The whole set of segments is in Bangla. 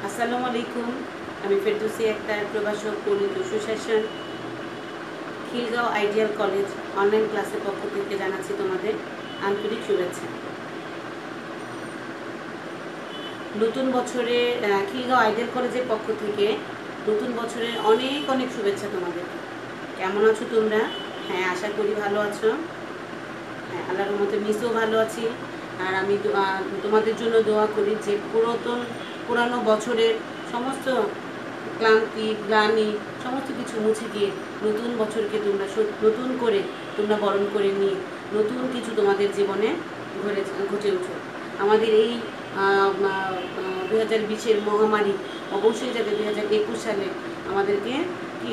আসসালামু আলাইকুম। আমি ফেরদৌসী আক্তার, প্রভাষক, পরিণত সুশাসন, খিলগাঁও আইডিয়াল কলেজ অনলাইন ক্লাসের পক্ষ থেকে জানাচ্ছি তোমাদের আন্তরিক শুভেচ্ছা। নতুন বছরে খিলগাঁও আইডিয়াল কলেজের পক্ষ থেকে নতুন বছরের অনেক অনেক শুভেচ্ছা তোমাদের। কেমন আছো তোমরা? হ্যাঁ, আশা করি ভালো আছো। হ্যাঁ, আল্লাহর রহমতে মিসও ভালো আছি। আর আমি তোমাদের জন্য দোয়া করি যে পুরানো বছরের সমস্ত ক্লান্তি, গ্লানি সমস্ত কিছু মুছে গিয়ে নতুন বছরকে তোমরা নতুন করে তোমরা বরণ করে নিয়ে নতুন কিছু তোমাদের জীবনে ঘটে উঠো। আমাদের এই 2020-এর মহামারী অবশ্যই যাতে 2021 সালে আমাদেরকে কি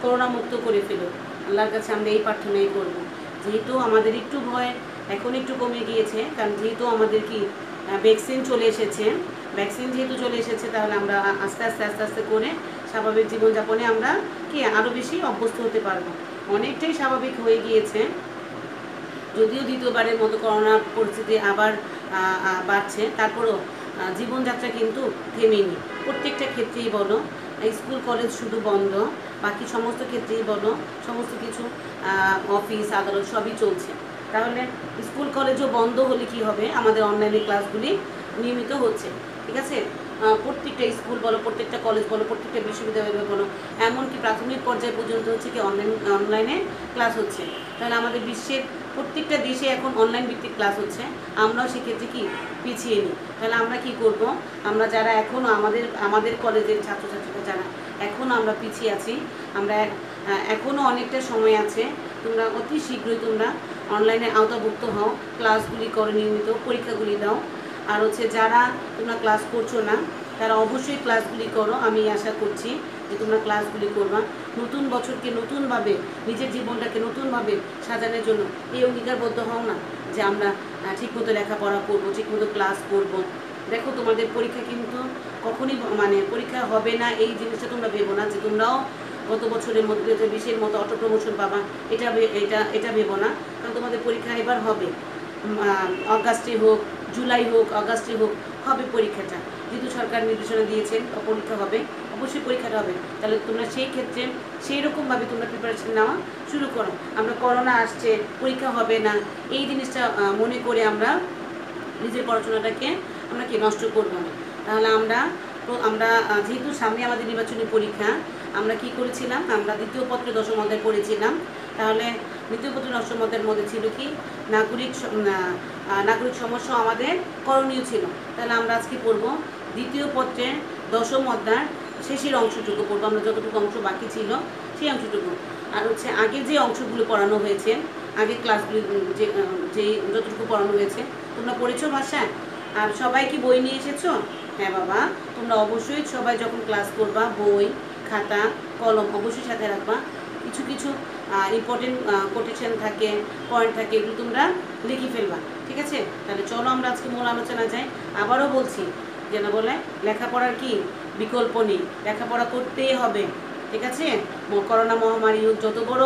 করোনামুক্ত করে ফেলো। আল্লাহর কাছে আমরা এই প্রার্থনাই করবো। যেহেতু আমাদের একটু ভয় এখন একটু কমে গিয়েছে, কারণ যেহেতু আমাদের কি ভ্যাকসিন চলে এসেছে, যেহেতু চলে এসেছে তাহলে আমরা আস্তে আস্তে করে স্বাভাবিক জীবনযাপনে আমরা কি আরও বেশি অভ্যস্ত হতে পারবো। অনেকটাই স্বাভাবিক হয়ে গিয়েছে, যদিও দ্বিতীয়বারের মতো করোনা পরিস্থিতি আবার বাড়ছে, তারপরও জীবনযাত্রা কিন্তু থেমেনি। প্রত্যেকটা ক্ষেত্রেই বলো, স্কুল কলেজ শুধু বন্ধ, বাকি সমস্ত ক্ষেত্রেই বলো সমস্ত কিছু অফিস আদালত সবই চলছে। তাহলে স্কুল কলেজও বন্ধ হলে কি হবে, আমাদের অনলাইনে ক্লাসগুলি নিয়মিত হচ্ছে। ঠিক আছে, প্রত্যেকটা স্কুল বলো, প্রত্যেকটা কলেজ বলো, প্রত্যেকটা বিশ্ববিদ্যালয় বলো, এমনকি প্রাথমিক পর্যায় পর্যন্ত হচ্ছে কি অনলাইনে ক্লাস হচ্ছে। তাহলে আমাদের বিশ্বের প্রত্যেকটা দেশে এখন অনলাইন ভিত্তিক ক্লাস হচ্ছে, আমরাও সেক্ষেত্রে কি পিছিয়ে নিই। তাহলে আমরা কি করব, আমরা যারা এখনও আমাদের কলেজের ছাত্রছাত্রীরা যারা এখনও আমরা পিছিয়ে আছি, আমরা এখনও অনেকটা সময় আছে, তোমরা অতি শীঘ্রই তোমরা অনলাইনে আওতাভুক্ত হও, ক্লাসগুলি করো, নিয়মিত পরীক্ষাগুলি দাও। আর হচ্ছে যারা তোমরা ক্লাস করছো না তারা অবশ্যই ক্লাসগুলি করো। আমি আশা করছি যে তোমরা ক্লাসগুলি করবা। নতুন বছরকে নতুনভাবে, নিজের জীবনটাকে নতুনভাবে সাজানোর জন্য এই অঙ্গীকারবদ্ধ হও না যে আমরা ঠিকমতো লেখাপড়া করবো, ঠিকমতো ক্লাস করব। দেখো, তোমাদের পরীক্ষা কিন্তু কখনই পরীক্ষা হবে না এই জিনিসটা তোমরা ভেবো না যে তোমরাও গত বছরের মধ্যে 2020-এর মতো অটো প্রমোশন পাবা, এটা ভেবো না। কারণ তোমাদের পরীক্ষা এবার হবে, অগাস্টে হোক, জুলাই হোক, অগাস্টে হোক, হবে পরীক্ষাটা। যেহেতু সরকার নির্দেশনা দিয়েছেন পরীক্ষা হবে, অবশ্যই পরীক্ষাটা হবে। তাহলে তোমরা সেই ক্ষেত্রে সেই রকমভাবে তোমরা প্রিপারেশন নেওয়া শুরু করো। আমরা করোনা আসছে, পরীক্ষা হবে না, এই জিনিসটা মনে করে আমরা নিজের পড়াশোনাটাকে আমরা কি নষ্ট করবো না। তাহলে আমরা যেহেতু সামনে আমাদের নির্বাচনী পরীক্ষা, আমরা কি করেছিলাম, আমরা দ্বিতীয় পত্রে 10ম অধ্যায় পড়েছিলাম। তাহলে দ্বিতীয় পত্রে 10ম অধ্যায়ের মধ্যে ছিল কি নাগরিক সমস্যা আমাদের করণীয় ছিল। তাহলে আমরা আজকে পড়বো দ্বিতীয় পত্রের 10ম অধ্যায় শেষের অংশটুকু পড়বো, আমরা যতটুকু অংশ বাকি ছিল সেই অংশটুকু। আর হচ্ছে আগে যে অংশগুলো পড়ানো হয়েছে, আগের ক্লাসগুলি যে যতটুকু পড়ানো হয়েছে তোমরা পড়েছো ভাষায়। আর সবাই কি বই নিয়ে এসেছো? হ্যাঁ বাবা, তোমরা অবশ্যই সবাই যখন ক্লাস করবা বই, খাতা, কলম অবশ্যই সাথে রাখবা। কিছু কিছু ইম্পর্টেন্ট কোটেশন থাকে, পয়েন্ট থাকে, এগুলো তোমরা লিখে ফেলবা। ঠিক আছে, তাহলে চলো আমরা আজকে মূল আলোচনা যাই। আবারও বলছি যেন বলে লেখাপড়ার কি বিকল্প নেই, লেখাপড়া করতেই হবে। ঠিক আছে, করোনা মহামারী হোক, যত বড়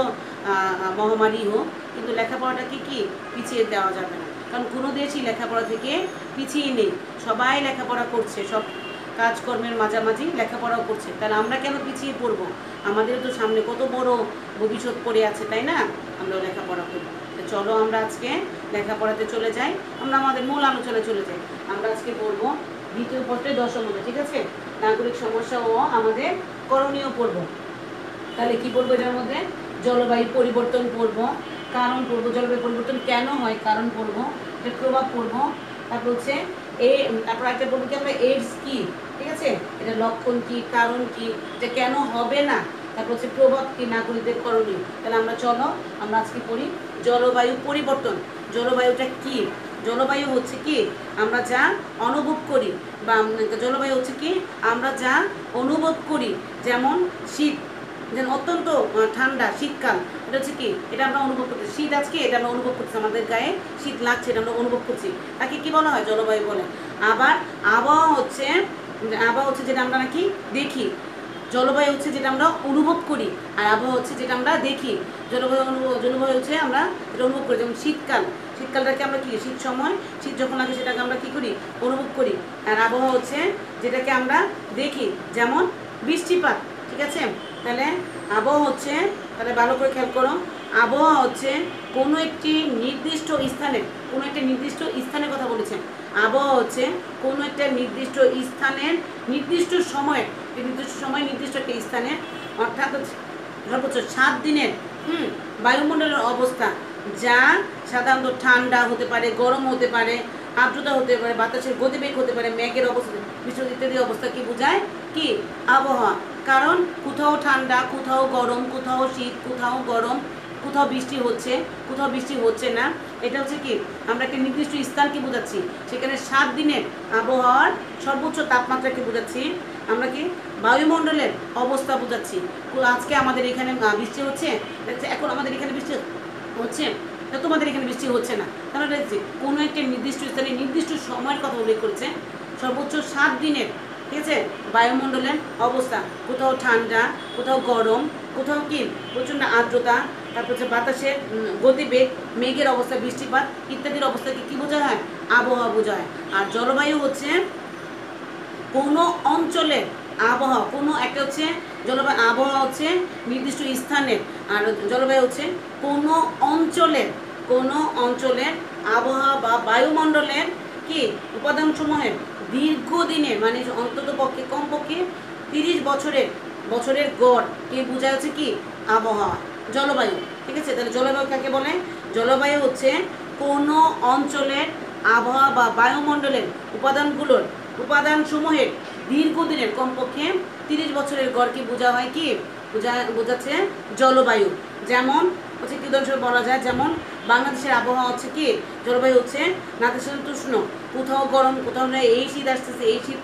মহামারী হোক, কিন্তু লেখাপড়াটাকে কি পিছিয়ে দেওয়া যাবে না। কারণ কোনো দেশই লেখাপড়া থেকে পিছিয়ে নেই, সবাই লেখাপড়া করছে, সব কাজকর্মের মাঝামাঝি লেখাপড়াও করছে। তাহলে আমরা কেন পিছিয়ে পড়বো? আমাদের তো সামনে কত বড় ভবিষ্যৎ পড়ে আছে, তাই না? আমরাও লেখাপড়া করবো। চলো আমরা আজকে লেখাপড়াতে চলে যাই, আমরা আমাদের মূল আলোচনায় চলে যাই। আমরা আজকে পড়বো দ্বিতীয় পত্রে 10ম অধ্যায়। ঠিক আছে, নাগরিক সমস্যা ও আমাদের করণীয় পড়বো। তাহলে কি পড়বো এটার মধ্যে? জলবায়ু পরিবর্তন পড়বো, কারণ পড়বো, জলবায়ু পরিবর্তন কেন হয় কারণ পড়বো, এর প্রভাব পড়বো। তারপর হচ্ছে তারপর একটা বলবো কি আমরা এইডস কি, ঠিক আছে, এটা লক্ষণ কি, কারণ কি, এটা কেন হবে না, তারপর হচ্ছে প্রভাব কি, নাগরিকদের করণীয়। তাহলে আমরা চলো আমরা আজকে পড়ি জলবায়ু পরিবর্তন। জলবায়ুটা কি? জলবায়ু হচ্ছে কি আমরা যা অনুভব করি, বা জলবায়ু হচ্ছে কি আমরা যা অনুভব করি। যেমন শীত, যেন অত্যন্ত ঠান্ডা শীতকাল, এটা হচ্ছে কি, এটা আমরা অনুভব করছি। শীত আজকে এটা আমরা অনুভব করছি, আমাদের গায়ে শীত লাগছে, এটা আমরা অনুভব করছি, তাকে কি বলা হয়? জলবায়ু বলে। আবার আবহাওয়া হচ্ছে যেটা আমরা নাকি দেখি, জলবায়ু হচ্ছে যেটা আমরা অনুভব করি, আর আবহাওয়া হচ্ছে যেটা আমরা দেখি। জলবায়ু হচ্ছে আমরা যেটা অনুভব করি, যেমন শীতকালটাকে আমরা কি শীত সময় শীত যখন লাগে সেটাকে আমরা কি করি অনুভব করি। আর আবহাওয়া হচ্ছে যেটাকে আমরা দেখি, যেমন বৃষ্টিপাত। ঠিক আছে, তাহলে আবহাওয়া হচ্ছে, তাহলে ভালো করে খেয়াল করো, আবহাওয়া হচ্ছে কোনো একটি নির্দিষ্ট স্থানের কথা বলেছেন। আবহাওয়া হচ্ছে কোনো একটা নির্দিষ্ট স্থানের নির্দিষ্ট সময় নির্দিষ্ট একটা স্থানে, অর্থাৎ সর্বোচ্চ 7 দিনের বায়ুমণ্ডলের অবস্থা, যা সাধারণত ঠান্ডা হতে পারে, গরম হতে পারে, আর্দ্রতা হতে পারে, বাতাসের গতিবেগ হতে পারে, মেঘের অবস্থা, বৃষ্টি ইত্যাদি অবস্থা কি বোঝায় কি আবহাওয়া। কারণ কোথাও ঠান্ডা, কোথাও গরম, কোথাও শীত, কোথাও গরম, কোথাও বৃষ্টি হচ্ছে, কোথাও বৃষ্টি হচ্ছে না, এটা হচ্ছে কি আমরা একটা নির্দিষ্ট স্থানকে বোঝাচ্ছি। সেখানে 7 দিনের আবহাওয়ার সর্বোচ্চ তাপমাত্রাকে বোঝাচ্ছি আমরা, কি বায়ুমণ্ডলের অবস্থা বোঝাচ্ছি। আজকে আমাদের এখানে বৃষ্টি হচ্ছে, এখন আমাদের এখানে বৃষ্টি হচ্ছে, তোমাদের এখানে বৃষ্টি হচ্ছে না, তাহলে কোনো একটা নির্দিষ্ট স্থানে নির্দিষ্ট সময়ের কথা উল্লেখ করছে, সর্বোচ্চ 7 দিনের। ঠিক আছে, বায়ুমণ্ডলের অবস্থা, কোথাও ঠান্ডা, কোথাও গরম, কোথাও কি প্রচণ্ড আর্দ্রতা, তারপর হচ্ছে বাতাসের গতিবেগ, মেঘের অবস্থা, বৃষ্টিপাত ইত্যাদির অবস্থাকে কি বোঝা হয় আবহাওয়া বোঝা হয়। আর জলবায়ু হচ্ছে কোনো অঞ্চলের আবহাওয়া, কোনো একটা হচ্ছে আবহাওয়া হচ্ছে নির্দিষ্ট স্থানের, আর জলবায়ু হচ্ছে কোনো অঞ্চলের আবহাওয়া বা বায়ুমণ্ডলের কি উপাদানসমূহের দীর্ঘদিনের, মানে অন্তত পক্ষে কমপক্ষে 30 বছরের গড় কে বোঝা হচ্ছে কি আবহাওয়া, জলবায়ু। ঠিক আছে, তাহলে জলবায়ু কাকে বলে? জলবায়ু হচ্ছে কোনো অঞ্চলের আবহাওয়া বা বায়ুমণ্ডলের উপাদানসমূহের দীর্ঘদিনের কমপক্ষে 30 বছরের গড়কে বোঝা হয় কি বোঝাচ্ছে জলবায়ু। যেমন হচ্ছে কি উদাহরণস্বরূপ বলা যায়, যেমন বাংলাদেশের আবহাওয়া হচ্ছে কি জলবায়ু হচ্ছে নাতিশীতোষ্ণ, কোথাও গরম, কোথাও এই শীত আসতেছে, এই শীত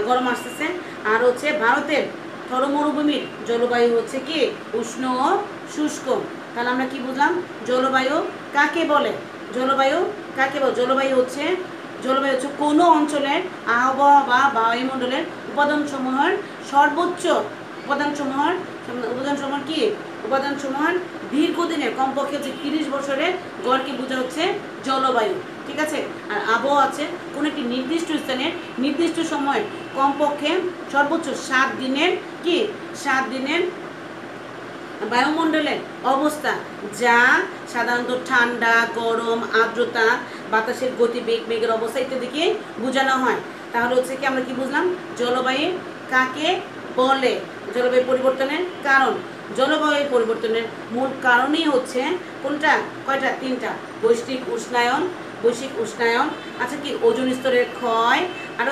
গরম আসতেছে। আর হচ্ছে ভারতের থর মরুভূমির জলবায়ু হচ্ছে কি উষ্ণ ও শুষ্ক। তাহলে আমরা কি বুঝলাম জলবায়ু কাকে বলে? জলবায়ু হচ্ছে কোনো অঞ্চলের আবহাওয়া বা বায়ুমণ্ডলের উপাদানসমূহের দীর্ঘদিনের কমপক্ষে হচ্ছে 30 বছরের গড়কে বোঝা হচ্ছে জলবায়ু। ঠিক আছে, আর আবহাওয়া আছে কোনো একটি নির্দিষ্ট স্থানের নির্দিষ্ট সময় কমপক্ষে সর্বোচ্চ 7 দিনের বায়ুমণ্ডলের অবস্থা, যা সাধারণত ঠান্ডা, গরম, আর্দ্রতা, বাতাসের গতিবেগ, মেঘের অবস্থা ইত্যাদিকে বোঝানো হয়। তাহলে হচ্ছে কি আমরা কি বুঝলাম জলবায়ু কাকে বলে? জলবায়ু পরিবর্তনের কারণ। জলবায়ু পরিবর্তনের মূল কারণই হচ্ছে কোনটা? কয়টা? 3টা। বৈশ্বিক উষ্ণায়ন, আচ্ছা কি ওজোন স্তরের ক্ষয়, আর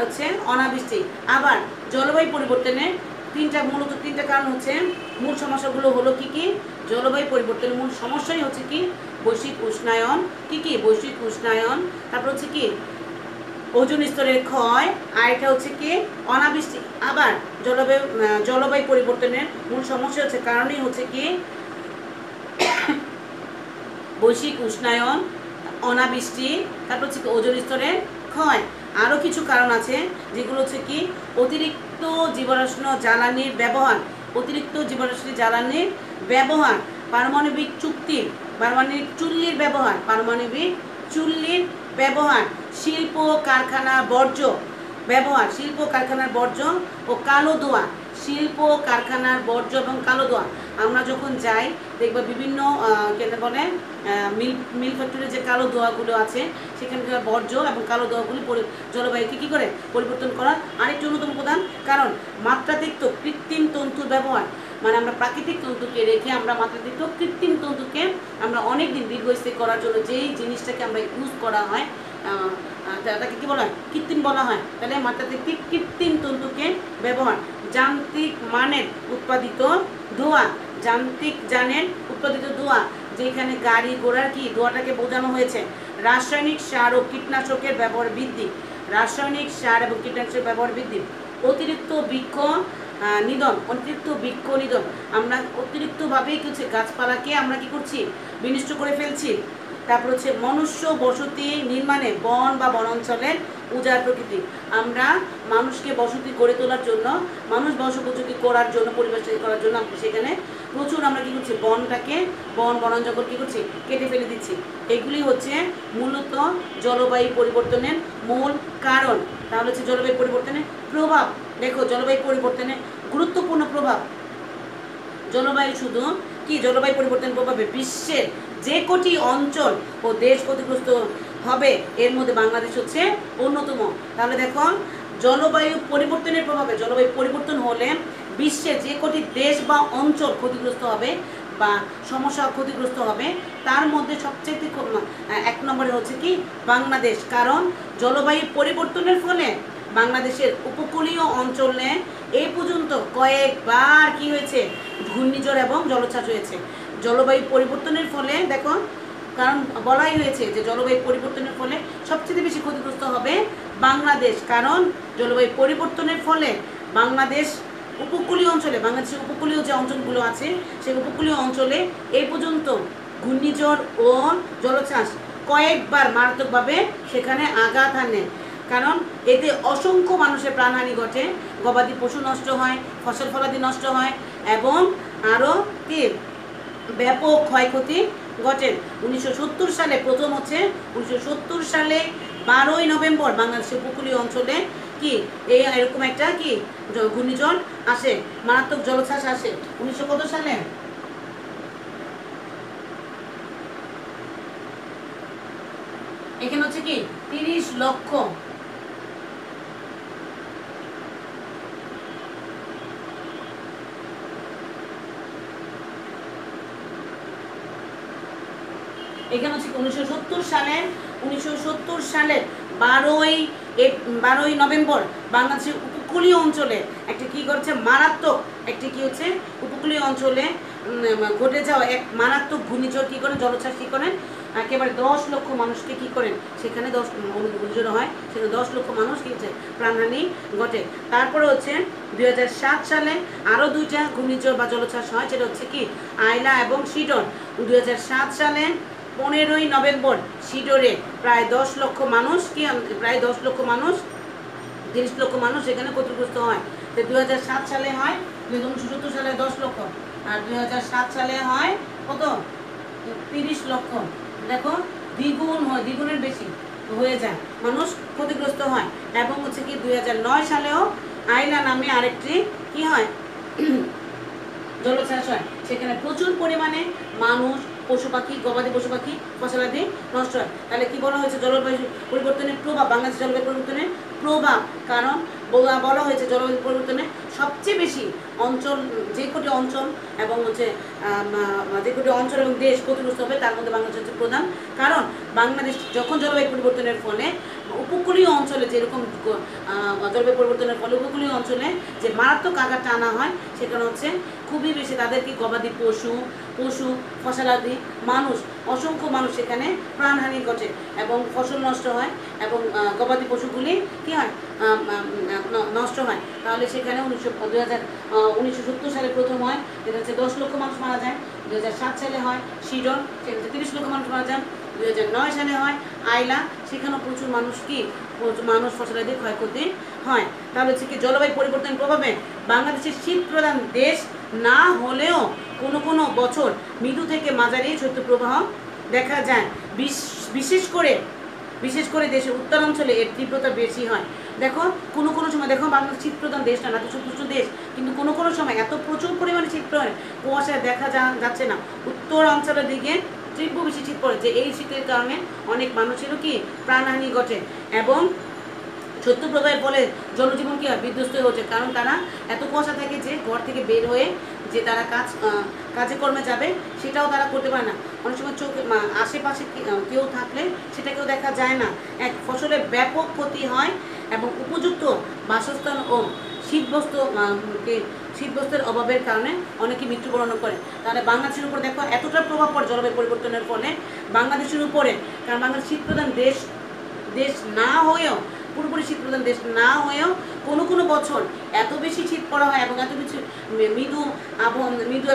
হচ্ছে অনাবৃষ্টি। আবার জলবায়ু পরিবর্তনের মূলত তিনটা কারণ হচ্ছে, মূল সমস্যাগুলো হলো কি জলবায়ু পরিবর্তনের মূল সমস্যাই হচ্ছে কি বৈশ্বিক উষ্ণায়ন, তারপর হচ্ছে কি ওজোন স্তরের ক্ষয়, আর এটা হচ্ছে কি অনাবৃষ্টি। আবার জলবায়ু পরিবর্তনের মূল সমস্যা হচ্ছে কারণই হচ্ছে কি বৈশ্বিক উষ্ণায়ন, অনাবৃষ্টি, তারপর হচ্ছে কি ওজোন স্তরের ক্ষয়। আরও কিছু কারণ আছে যেগুলো হচ্ছে কি অতিরিক্ত জীবাশ্ম জ্বালানির ব্যবহার, পারমাণবিক চুল্লির ব্যবহার, শিল্প কারখানার বর্জ্য ও কালো ধোঁয়া। আমরা যখন যাই দেখবা বিভিন্ন বলে মিল ফ্যাক্টরির যে কালো ধোঁয়াগুলো আছে, সেখানকার বর্জ্য এবং কালো ধোঁয়াগুলি জলবায়ুকে কী করে পরিবর্তন করার আরেকটি অন্যতম প্রধান কারণ। মাত্রাতিরিক্ত কৃত্রিম তন্তুর ব্যবহার, মানে আমরা প্রাকৃতিক তন্তুকে রেখে আমরা মাত্রাতিরিক্ত কৃত্রিম তন্তুকে আমরা অনেক দিন দীর্ঘস্থায়ী করার জন্য যেই জিনিসটাকে আমরা ইউজ করা হয় তাকে কী বলা হয়? কৃত্রিম বলা হয়। তাহলে মাত্রাতিরিক্ত কৃত্রিম তন্তুকে ব্যবহার, যান্ত্রিক যানের উৎপাদিত ধোঁয়া, যেখানে গাড়ি ঘোড়ার কি ধোঁয়াটাকে বোঝানো হয়েছে। রাসায়নিক সার ও কীটনাশকের ব্যবহার বৃদ্ধি, অতিরিক্ত বৃক্ষ নিধন, আমরা অতিরিক্তভাবে কিছু গাছপালাকে আমরা কি করছি? বিনষ্ট করে ফেলছি। তারপর হচ্ছে মনুষ্য বসতি নির্মাণে বন বা বনাঞ্চলের উজাড় প্রকৃতি। আমরা মানুষকে বসতি গড়ে তোলার জন্য, মানুষ বসোপযোগী করার জন্য, পরিবেশ করার জন্য সেখানে প্রচুর আমরা কী করছি, বন জঙ্গল কী করছি, কেটে ফেলে দিচ্ছি। এগুলি হচ্ছে মূলত জলবায়ু পরিবর্তনের মূল কারণ। তাহলে হচ্ছে জলবায়ু পরিবর্তনের প্রভাব। দেখো জলবায়ু পরিবর্তনের গুরুত্বপূর্ণ প্রভাব। জলবায়ু শুধু কি, জলবায়ু পরিবর্তনের প্রভাবে বিশ্বের যে কটি অঞ্চল ও দেশ ক্ষতিগ্রস্ত হবে এর মধ্যে বাংলাদেশ হচ্ছে অন্যতম। তাহলে দেখো জলবায়ু পরিবর্তনের প্রভাবে, জলবায়ু পরিবর্তন হলে বিশ্বের যে কটি দেশ বা অঞ্চল ক্ষতিগ্রস্ত হবে বা সমস্যা ক্ষতিগ্রস্ত হবে তার মধ্যে সবচেয়ে 1 নম্বরে হচ্ছে কি বাংলাদেশ। কারণ জলবায়ু পরিবর্তনের ফলে বাংলাদেশের উপকূলীয় অঞ্চলে এই পর্যন্ত কয়েকবার কি হয়েছে, ঘূর্ণিঝড় এবং জলোচ্ছ্বাস হয়েছে। জলবায়ু পরিবর্তনের ফলে দেখো, কারণ বলাই হয়েছে যে জলবায়ু পরিবর্তনের ফলে সবচেয়ে বেশি ক্ষতিগ্রস্ত হবে বাংলাদেশ। কারণ জলবায়ু পরিবর্তনের ফলে বাংলাদেশ উপকূলীয় অঞ্চলে, বাংলাদেশের উপকূলীয় যে অঞ্চলগুলো আছে সেই উপকূলীয় অঞ্চলে এই পর্যন্ত ঘূর্ণিঝড় ও জলোচ্ছ্বাস কয়েকবার মারাত্মকভাবে সেখানে আঘাত হানে। কারণ এতে অসংখ্য মানুষের প্রাণহানি ঘটে, গবাদি পশু নষ্ট হয়, ফসল ফলাদি নষ্ট হয় এবং আরও কি ব্যাপক ক্ষয়ক্ষতি ঘটে। 1970 সালে প্রথম হচ্ছে 1970 সালে 12ই নভেম্বর বাংলাদেশের উপকূলীয় অঞ্চলে কি এরকম একটা কি ঘূর্ণিঝড় আসে, মারাত্মক জলোচ্ছ্বাস আসে। 1900 কত সালে, এখানে হচ্ছে কি 30 লক্ষ, এখানে হচ্ছে 1970 সালের 12ই নভেম্বর বাংলাদেশের উপকূলীয় অঞ্চলে একটি কি করছে, মারাত্মক একটি কি হচ্ছে উপকূলীয় অঞ্চলে ঘটে যাওয়া এক মারাত্মক ঘূর্ণিঝড় কী করেন, জলোচ্ছ্বাস কী করেন, একেবারে 10 লক্ষ মানুষকে কী করেন, সেখানে 10 ঘূর্ণিঝড় হয়, সেখানে 10 লক্ষ মানুষ কী হচ্ছে প্রাণহানি ঘটে। তারপরে হচ্ছে 2007 সালে আরও 2টা ঘূর্ণিঝড় বা জলোচ্ছ্বাস হয়, সেটা হচ্ছে কি আইলা এবং সিডর। 2007 সালে 15ই নভেম্বর সিডরে প্রায় 10 লক্ষ মানুষ কি, প্রায় 10 লক্ষ মানুষ, 30 লক্ষ মানুষ সেখানে ক্ষতিগ্রস্ত হয়। তো 2007 সালে হয়, 1970 সালে 10 লক্ষ, আর 2007 সালে হয় কত, 30 লক্ষ। দেখো দ্বিগুণ হয়, দ্বিগুণের বেশি হয়ে যায়, মানুষ ক্ষতিগ্রস্ত হয়। এবং হচ্ছে কি 2009 সালেও আইলা নামে আরেকটি কি হয় জলোচ্ছ্বাস হয়, সেখানে প্রচুর পরিমাণে মানুষ, পশু পাখি, গবাদি পশু পাখি, ফসলাদি নষ্ট হয়। তাহলে কি বলা হয়েছে, জলবায়ু পরিবর্তনের প্রভাব, বাংলাদেশ জলবায়ু পরিবর্তনের প্রভাব। কারণ বলা হয়েছে জলবায়ু পরিবর্তনে সবচেয়ে বেশি অঞ্চল, যে কটি অঞ্চল এবং হচ্ছে যে কটি অঞ্চল এবং দেশ ক্ষতিগ্রস্ত হবে তার মধ্যে বাংলাদেশ হচ্ছে প্রধান। কারণ বাংলাদেশ যখন জলবায়ু পরিবর্তনের ফলে উপকূলীয় অঞ্চলে যেরকম জলবায়ু পরিবর্তনের ফলে উপকূলীয় অঞ্চলে যে মারাত্মক আঘাতটা আনা হয়, সেখানে হচ্ছে খুবই বেশি তাদেরকে গবাদি পশু ফসলাদি মানুষ, অসংখ্য মানুষ সেখানে প্রাণহানি ঘটে এবং ফসল নষ্ট হয় এবং গবাদি পশুগুলি কী হয় নষ্ট হয়। তাহলে সেখানে 1970 সালে প্রথম হয়, যেটা হচ্ছে 10 লক্ষ মানুষ মারা যায়। 2007 সালে হয় সিডন, সেখানে 30 লক্ষ মানুষ মারা যায়। 2009 সালে হয় আইলা, সেখানেও প্রচুর মানুষ কি মানুষ ফসলাদি ক্ষয়ক্ষতি হয়। তাহলে হচ্ছে কি জলবায়ু পরিবর্তনের প্রভাবে বাংলাদেশের শীত প্রধান দেশ না হলেও কোনো কোনো বছর মৃদু থেকে মাঝারি শৈত্যপ্রবাহ দেখা যায়। বিশেষ করে দেশের উত্তরাঞ্চলে এর তীব্রতা বেশি হয়। দেখো কোনো কোনো সময়, দেখো বাংলাদেশ শীত প্রধান দেশ না, তো সুপুষ্ট দেশ, কিন্তু কোনো কোনো সময় এত প্রচুর পরিমাণে শীত পড়ে, কুয়াশায় দেখা যাচ্ছে না। উত্তরাঞ্চলের দিকে তীব্র বেশি শীত পড়ে, যে এই শীতের কারণে অনেক মানুষেরও কি প্রাণহানি ঘটে এবং শৈত্যপ্রবাহের ফলে জনজীবন কি হয়, বিধ্বস্ত হয়ে ওঠে। কারণ তারা এত কুয়াশা থাকে যে ঘর থেকে বের হয়ে যে তারা কাজে কর্মে যাবে সেটাও তারা করতে পারে না। অনেক সময় চোখে আশেপাশে কেউ থাকলে সেটাকেও দেখা যায় না। এক ফসলের ব্যাপক ক্ষতি হয় এবং উপযুক্ত বাসস্থান ও শীতবস্ত্রের অভাবের কারণে অনেকে মৃত্যুবরণ করে। তাহলে বাংলাদেশের উপর দেখো এতটা প্রভাব পড়ে জলবায়ু পরিবর্তনের ফলে বাংলাদেশের উপরে। কারণ বাংলাদেশ শীতপ্রধান দেশ না হয়েও, পুরোপুরি শীত প্রধান দেশ না হয়েও কোনো কোনো বছর এত বেশি শীত পড়া হয় এবং এত বেশি মৃদু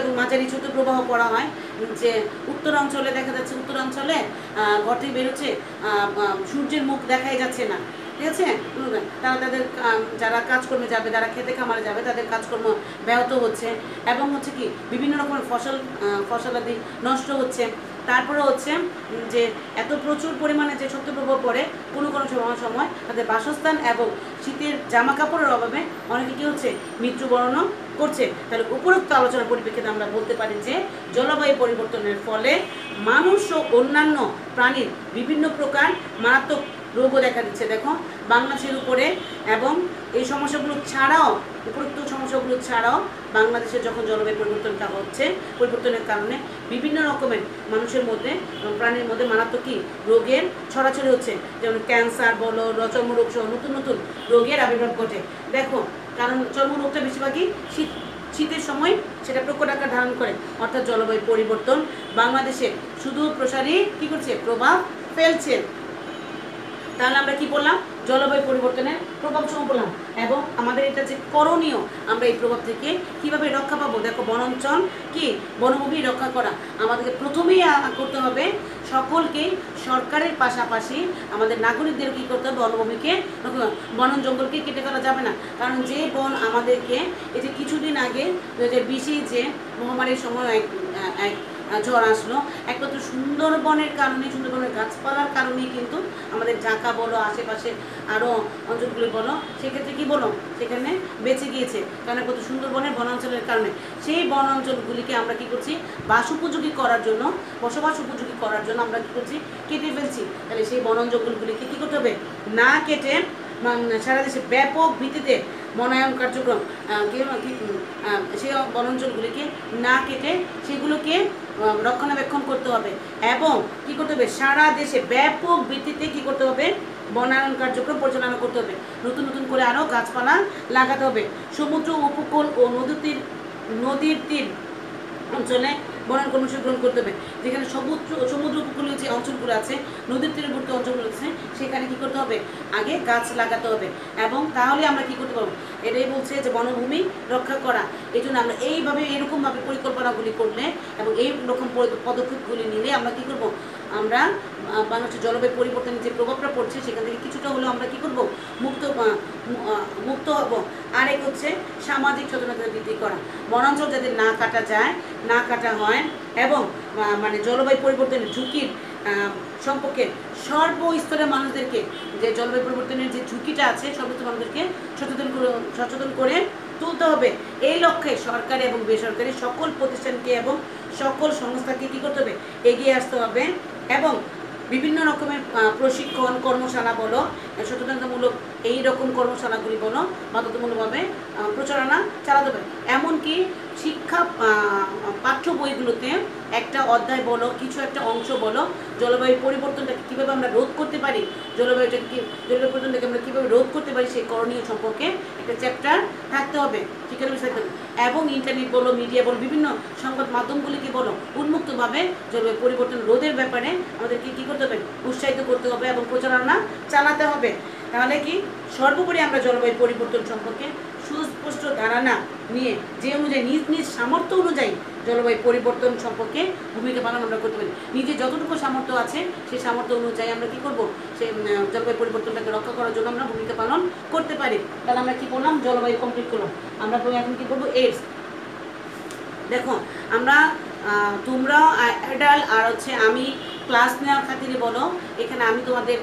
এবং মাঝারি শৈত্যপ্রবাহ পড়া হয় যে উত্তরাঞ্চলে দেখা যাচ্ছে, উত্তরাঞ্চলে ঘর থেকে বেরোচ্ছে সূর্যের মুখ দেখাই যাচ্ছে না। ঠিক আছে। তারা তাদের যারা কাজকর্মে যাবে, যারা খেতে খামারে যাবে, তাদের কাজকর্ম ব্যাহত হচ্ছে এবং হচ্ছে কি বিভিন্ন রকমের ফসলাদি নষ্ট হচ্ছে। তারপরে হচ্ছে যে এত প্রচুর পরিমাণে যে শৈত্যপ্রবাহ পড়ে কোনো কোনো সময় তাদের বাসস্থান এবং শীতের জামা কাপড়ের অভাবে অনেকে কী হচ্ছে মৃত্যুবরণও করছে। তাহলে উপরোক্ত আলোচনার পরিপ্রেক্ষিতে আমরা বলতে পারি যে জলবায়ু পরিবর্তনের ফলে মানুষ ও অন্যান্য প্রাণীর বিভিন্ন প্রকার মারাত্মক রোগও দেখা দিচ্ছে। দেখো বাংলাদেশের উপরে এবং এই সমস্যাগুলো ছাড়াও, উপরোক্ত সমস্যাগুলো ছাড়াও বাংলাদেশে যখন জলবায়ু পরিবর্তনটা হচ্ছে, পরিবর্তনের কারণে বিভিন্ন রকমের মানুষের মধ্যে, প্রাণীর মধ্যে মারাত্মক কী রোগের ছড়াছড়ি হচ্ছে, যেমন ক্যান্সার বলো, চর্মরোগ সহ নতুন নতুন রোগের আবির্ভাব ঘটে। দেখো কারণ চর্মরোগটা বেশিরভাগই শীতের সময় সেটা প্রকট আকার ধারণ করে, অর্থাৎ জলবায়ু পরিবর্তন বাংলাদেশে শুধু প্রসারী কী করছে, প্রভাব ফেলছে। তাহলে আমরা কি বললাম, জলবায়ু পরিবর্তনের প্রভাব সমূহ বললাম এবং আমাদের এটা যে করণীয়, আমরা এই প্রভাব থেকে কিভাবে রক্ষা পাবো। দেখো বনাঞ্চল কি বনভূমি রক্ষা করা আমাদেরকে প্রথমেই করতে হবে। সকলকেই সরকারের পাশাপাশি আমাদের নাগরিকদের কী করতে হবে, বনভূমিকে বন জঙ্গলকে কেটে ফেলা যাবে না। কারণ যে বন আমাদেরকে এই যে কিছুদিন আগে 2020 যে মহামারীর সময় এক ঝড় আসলো, একমাত্র সুন্দরবনের কারণে, সুন্দরবনের গাছপালার কারণেই কিন্তু আমাদের ঢাকা বলো, আশেপাশে আরও অঞ্চলগুলি বলো, সেক্ষেত্রে কী বলো, সেখানে বেঁচে গিয়েছে। কারণ একমাত্র সুন্দরবনের বনাঞ্চলের কারণে সেই বন অঞ্চলগুলিকে আমরা কী করছি, বাস উপযোগী করার জন্য, বসবাস উপযোগী করার জন্য আমরা কী করছি, কেটে ফেলছি। তাহলে সেই বন অঞ্চলগুলিকে কী করতে হবে, না কেটে সারা দেশে ব্যাপক ভিত্তিতে বনায়ন কার্যক্রম, সেই বনাঞ্চলগুলিকে না কেটে সেগুলোকে রক্ষণাবেক্ষণ করতে হবে এবং কী করতে হবে, সারা দেশে ব্যাপক ভিত্তিতে কী করতে হবে, বনায়ন কার্যক্রম পরিচালনা করতে হবে। নতুন নতুন করে আরও গাছপালা লাগাতে হবে। সমুদ্র উপকূল ও নদীর তীর অঞ্চলে বনায়ন কর্মসূচি গ্রহণ করতে হবে। যেখানে সমুদ্র উপকূলীয় যে অঞ্চলগুলো আছে, নদীর তীরবর্তী অঞ্চলগুলো আছে, সেখানে কী করতে হবে, আগে গাছ লাগাতে হবে এবং তাহলে আমরা কী করতে পারবো, এটাই বলছে যে বনভূমি রক্ষা করা। এই জন্য আমরা এইভাবে এরকমভাবে পরিকল্পনাগুলি করলে এবং এই রকম পদক্ষেপগুলি নিলে আমরা কী করবো, আমরা বাংলাদেশের জলবায়ু পরিবর্তনের যে প্রভাবটা পড়ছে সেখান থেকে কিছুটা হলেও আমরা কী করবো, মুক্ত হব। আরেক হচ্ছে সামাজিক সচেতনতা বৃদ্ধি করা। বনাঞ্চল যাতে না কাটা যায়, না কাটা হয় এবং মানে জলবায়ু পরিবর্তনের ঝুঁকির সম্পর্কে সর্বস্তরের মানুষদেরকে, যে জলবায়ু পরিবর্তনের যে ঝুঁকিটা আছে, সর্বস্তরের মানুষদেরকে সচেতন করে তুলতে হবে। এই লক্ষ্যে সরকারি এবং বেসরকারি সকল প্রতিষ্ঠানকে এবং সকল সংস্থাকে কী করতে হবে, এগিয়ে আসতে হবে এবং বিভিন্ন রকমের প্রশিক্ষণ কর্মশালা বলো, সচেতনতামূলক এই রকম কর্মশালাগুলি বলো বাধ্যতামূলকভাবে প্রচারণা চালাতে হবে। এমনকি শিক্ষা পাঠ্য বইগুলোতে একটা অধ্যায় বলো, কিছু একটা অংশ বলো, জলবায়ু পরিবর্তনটাকে কীভাবে আমরা রোধ করতে পারি, জলবায়ু পরিবর্তনটাকে আমরা কীভাবে রোধ করতে পারি সেই করণীয় সম্পর্কে একটা চ্যাপ্টার থাকতে হবে, শিক্ষার বিষয় থাকতে হবে। এবং ইন্টারনেট বলো, মিডিয়া বলো, বিভিন্ন সংবাদ মাধ্যমগুলিকে বলো উন্মুক্তভাবে জলবায়ু পরিবর্তন রোধের ব্যাপারে আমাদেরকে কী করতে হবে, উৎসাহিত করতে হবে এবং প্রচারণা চালাতে হবে। তাহলে কি সর্বোপরি আমরা জলবায়ু পরিবর্তন সম্পর্কে সুস্পষ্ট ধারণা নিয়ে যে অনুযায়ী নিজ নিজ সামর্থ্য অনুযায়ী জলবায়ু পরিবর্তন সম্পর্কে ভূমিকা পালন আমরা করতে পারি। নিজের যতটুকু সামর্থ্য আছে সেই সামর্থ্য অনুযায়ী আমরা কী করবো, সেই জলবায়ু পরিবর্তনটাকে রক্ষা করার জন্য আমরা ভূমিকা পালন করতে পারি। তাহলে আমরা কী বললাম, জলবায়ু কমপ্লিট করলাম। আমরা এখন কী করবো, এইডস। দেখো আমরা তোমরা অ্যাডাল্ট আর হচ্ছে আমি ক্লাস নেওয়ার খাতিরে বলো, এখানে আমি তোমাদের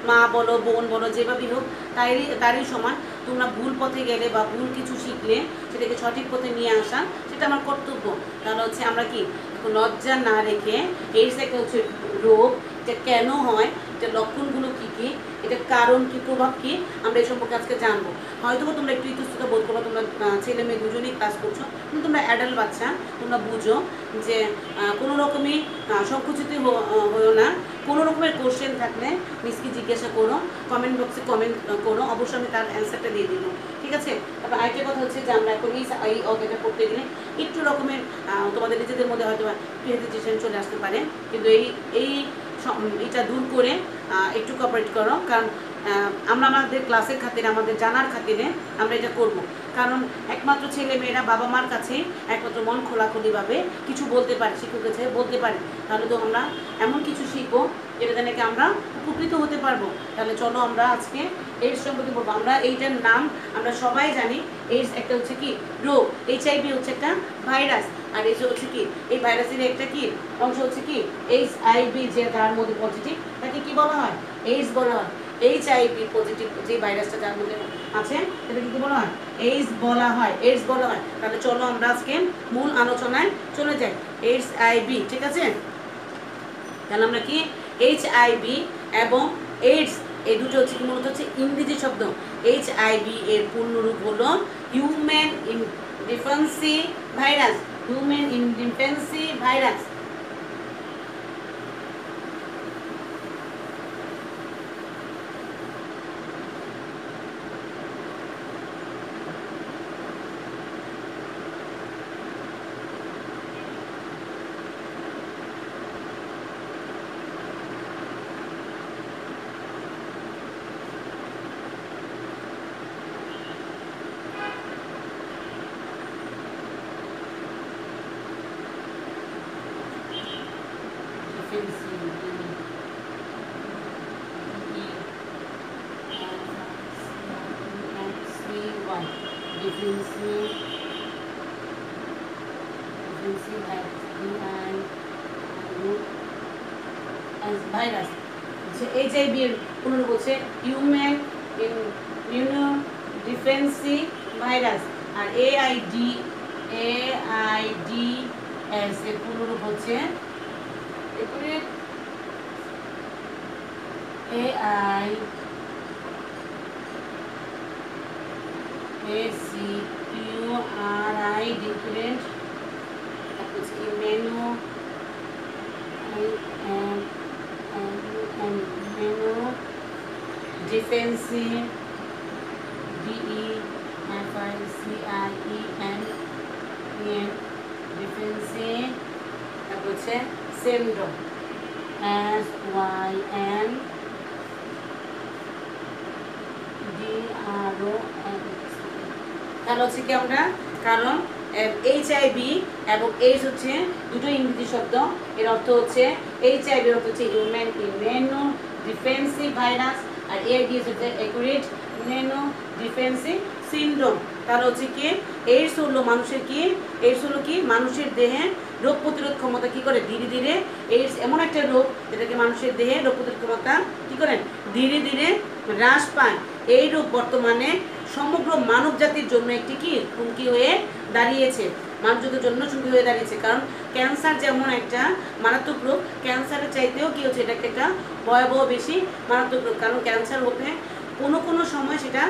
মা বলো, বোন বলো, যেভাবেই হোক তারই সমান। তোমরা ভুল পথে গেলে বা ভুল কিছু শিখলে সেটাকে সঠিক পথে নিয়ে আসা, সেটা আমার কর্তব্য। তাহলে হচ্ছে আমরা কি লজ্জা না রেখে, এইডস একটা হচ্ছে রোগ, এটা কেন হয়, এটা লক্ষণগুলো কী কী, এটা কারণ কী, প্রভাব কী, আমরা এই সম্পর্কে আজকে জানবো। হয়তো তোমরা একটু ইতস্ততা বোধ করবো, তোমরা ছেলে মেয়ে দুজনেই ক্লাস করছো, কিন্তু তোমরা অ্যাডাল্ট বাচ্চা, তোমরা বুঝো যে কোনো রকমই সংকুচিত হয়েও না। কোনো রকমের কোশ্চেন থাকলে মিসকে জিজ্ঞাসা করো, কমেন্ট বক্সে কমেন্ট করো, অবশ্যই আমি তার অ্যান্সারটা দিয়ে দিব, ঠিক আছে। তারপর আরেকটা কথা হচ্ছে যে আমরা এখন এই অধ্যায়টা করতে গেলে একটু রকমের তোমাদের নিজেদের মধ্যে হয়তো একটু হেজিটেশন চলে আসতে পারে, কিন্তু এইটা দূর করে একটু কোঅপারেট করো। কারণ আমরা আমাদের ক্লাসের খাতিরে, আমাদের জানার খাতিরে আমরা এটা করব। কারণ একমাত্র ছেলে মেয়েরা বাবা মার কাছে একমাত্র মন খোলাখুলিভাবে কিছু বলতে পারে, শিক্ষকের কাছে বলতে পারে। তাহলে তো আমরা এমন কিছু শিখবো যেটা নাকি আমরা উপকৃত হতে পারবো। তাহলে চলো আমরা আজকে এইডস সম্পর্কে বলবো। আমরা এইটার নাম আমরা সবাই জানি। এইডস একটা হচ্ছে কি রোগ, HIV হচ্ছে একটা ভাইরাস, আর এই হচ্ছে কি এই ভাইরাসের একটা কি অংশ হচ্ছে কি HIV, যে তার মধ্যে পজিটিভ তাকে কি বলা হয়? এইডস বলা হয়। HIV পজিটিভ যে ভাইরাসটা যার মধ্যে আছে সেটাকে কি বলা হয়? এইডস বলা হয়, এইডস বলা হয়। তাহলে চলো আমরা আজকে মূল আলোচনায় চলে যাই। HIV, ঠিক আছে? তাহলে আমরা কি HIV এবং এইডস এই দুটো হচ্ছে কি মূলত হচ্ছে ইংরেজি শব্দ। HIV এর পূর্ণ রূপ হলো human influenza virus, human influenza virus. Virus HIV এর পুনরূপ হচ্ছে হিউম্যান ইমিউনোডিফেন্সি ভাইরাস, আর AIDS এর পুনরূপ হচ্ছে ACQRI different deficiency DEFICIEN deficiency, তারপর হচ্ছে সিনড্রোম SYNDROM। তাহলে হচ্ছে কি আমরা, কারণ HIV এবং এইডস হচ্ছে দুটো ইংরেজি শব্দ। এর অর্থ হচ্ছে HIV এর অর্থ হচ্ছে হিউম্যান ইমিউনোডিফেন্সি ভাইরাস, আর AIDS হচ্ছে অ্যাকুরেট ইমিউনোডিফেন্সি সিনড্রোম। তাহলে হচ্ছে কি এইডস হলো মানুষের কি, এইডস হলো কি মানুষের দেহে রোগ প্রতিরোধ ক্ষমতা কি করে ধীরে ধীরে, এইডস এমন একটা রোগ যেটাকে মানুষের দেহে রোগ প্রতিরোধ ক্ষমতা কি করেন ধীরে ধীরে হ্রাস পায়। এই রোগ বর্তমানে সমগ্র মানব জাতির জন্য একটি কি হুমকি হয়ে দাঁড়িয়েছে, মানব জাতির জন্য ঝুঁকি হয়ে দাঁড়িয়েছে। কারণ ক্যান্সার যেমন একটা মারাত্মক রোগ, ক্যান্সারের চাইতেও কি হচ্ছে এটা একটা ভয়াবহ বেশি মারাত্মক রোগ। কারণ ক্যান্সার হতে কোনো সময় সেটা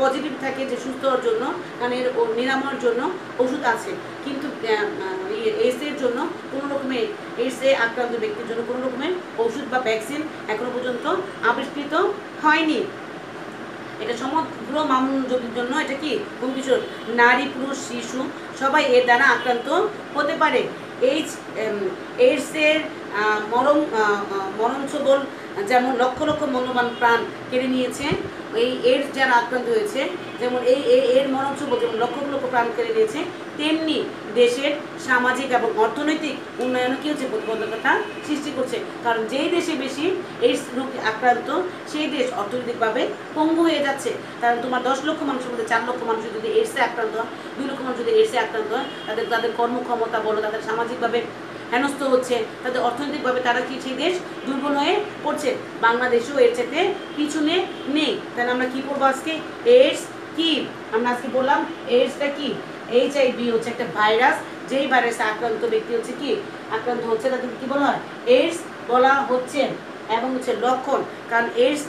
পজিটিভ থাকে যে সুস্থ হওয়ার জন্য, কারণ এর নিরাময়ের জন্য ওষুধ আছে, কিন্তু এইডসের জন্য কোনো রকমের এইডসে আক্রান্ত ব্যক্তির জন্য কোনো রকমের ওষুধ বা ভ্যাকসিন এখনো পর্যন্ত আবিষ্কৃত হয়নি। এটা সমগ্র মানব জাতির জন্য এটা কি হুমকিস্বরূপ। নারী পুরুষ শিশু সবাই এর দ্বারা আক্রান্ত হতে পারে। এইডসের মরণছোবল যেমন লক্ষ লক্ষ মূল্যবান প্রাণ কেড়ে নিয়েছে, এই এইডস যারা আক্রান্ত হয়েছে যেমন এর মরণছোবল যেমন লক্ষ লক্ষ প্রাণ কেড়ে নিয়েছে, তেমনি দেশের সামাজিক এবং অর্থনৈতিক উন্নয়নে কি হচ্ছে প্রতিবন্ধকতা সৃষ্টি করছে। কারণ যেই দেশে বেশি এইডস রোগ আক্রান্ত সেই দেশ অর্থনৈতিকভাবে পঙ্গু হয়ে যাচ্ছে। কারণ তোমার 10 লক্ষ মানুষের মধ্যে 4 লক্ষ মানুষ যদি এইডসে আক্রান্ত হয়, 2 লক্ষ মানুষ যদি এইডসে আক্রান্ত হয়, তাদের কর্মক্ষমতা বলো, তাদের সামাজিকভাবে হেনস্থ হচ্ছে, তাদের অর্থনৈতিকভাবে তারা কি সেই দেশ দুর্বল হয়ে পড়ছে। বাংলাদেশেও এর চাইতে পিছনে নেই। তাহলে আমরা কি করবো আজকে, এইডস কি আমরা আজকে বললাম এইডসটা কি, HIV হচ্ছে একটা ভাইরাস, যেই ভাইরাসে আক্রান্ত ব্যক্তি হচ্ছে কি আক্রান্ত হচ্ছে তাদের কি বলা হয়, এইডস বলা হচ্ছে। এবং হচ্ছে লক্ষণ, কারণ এইডস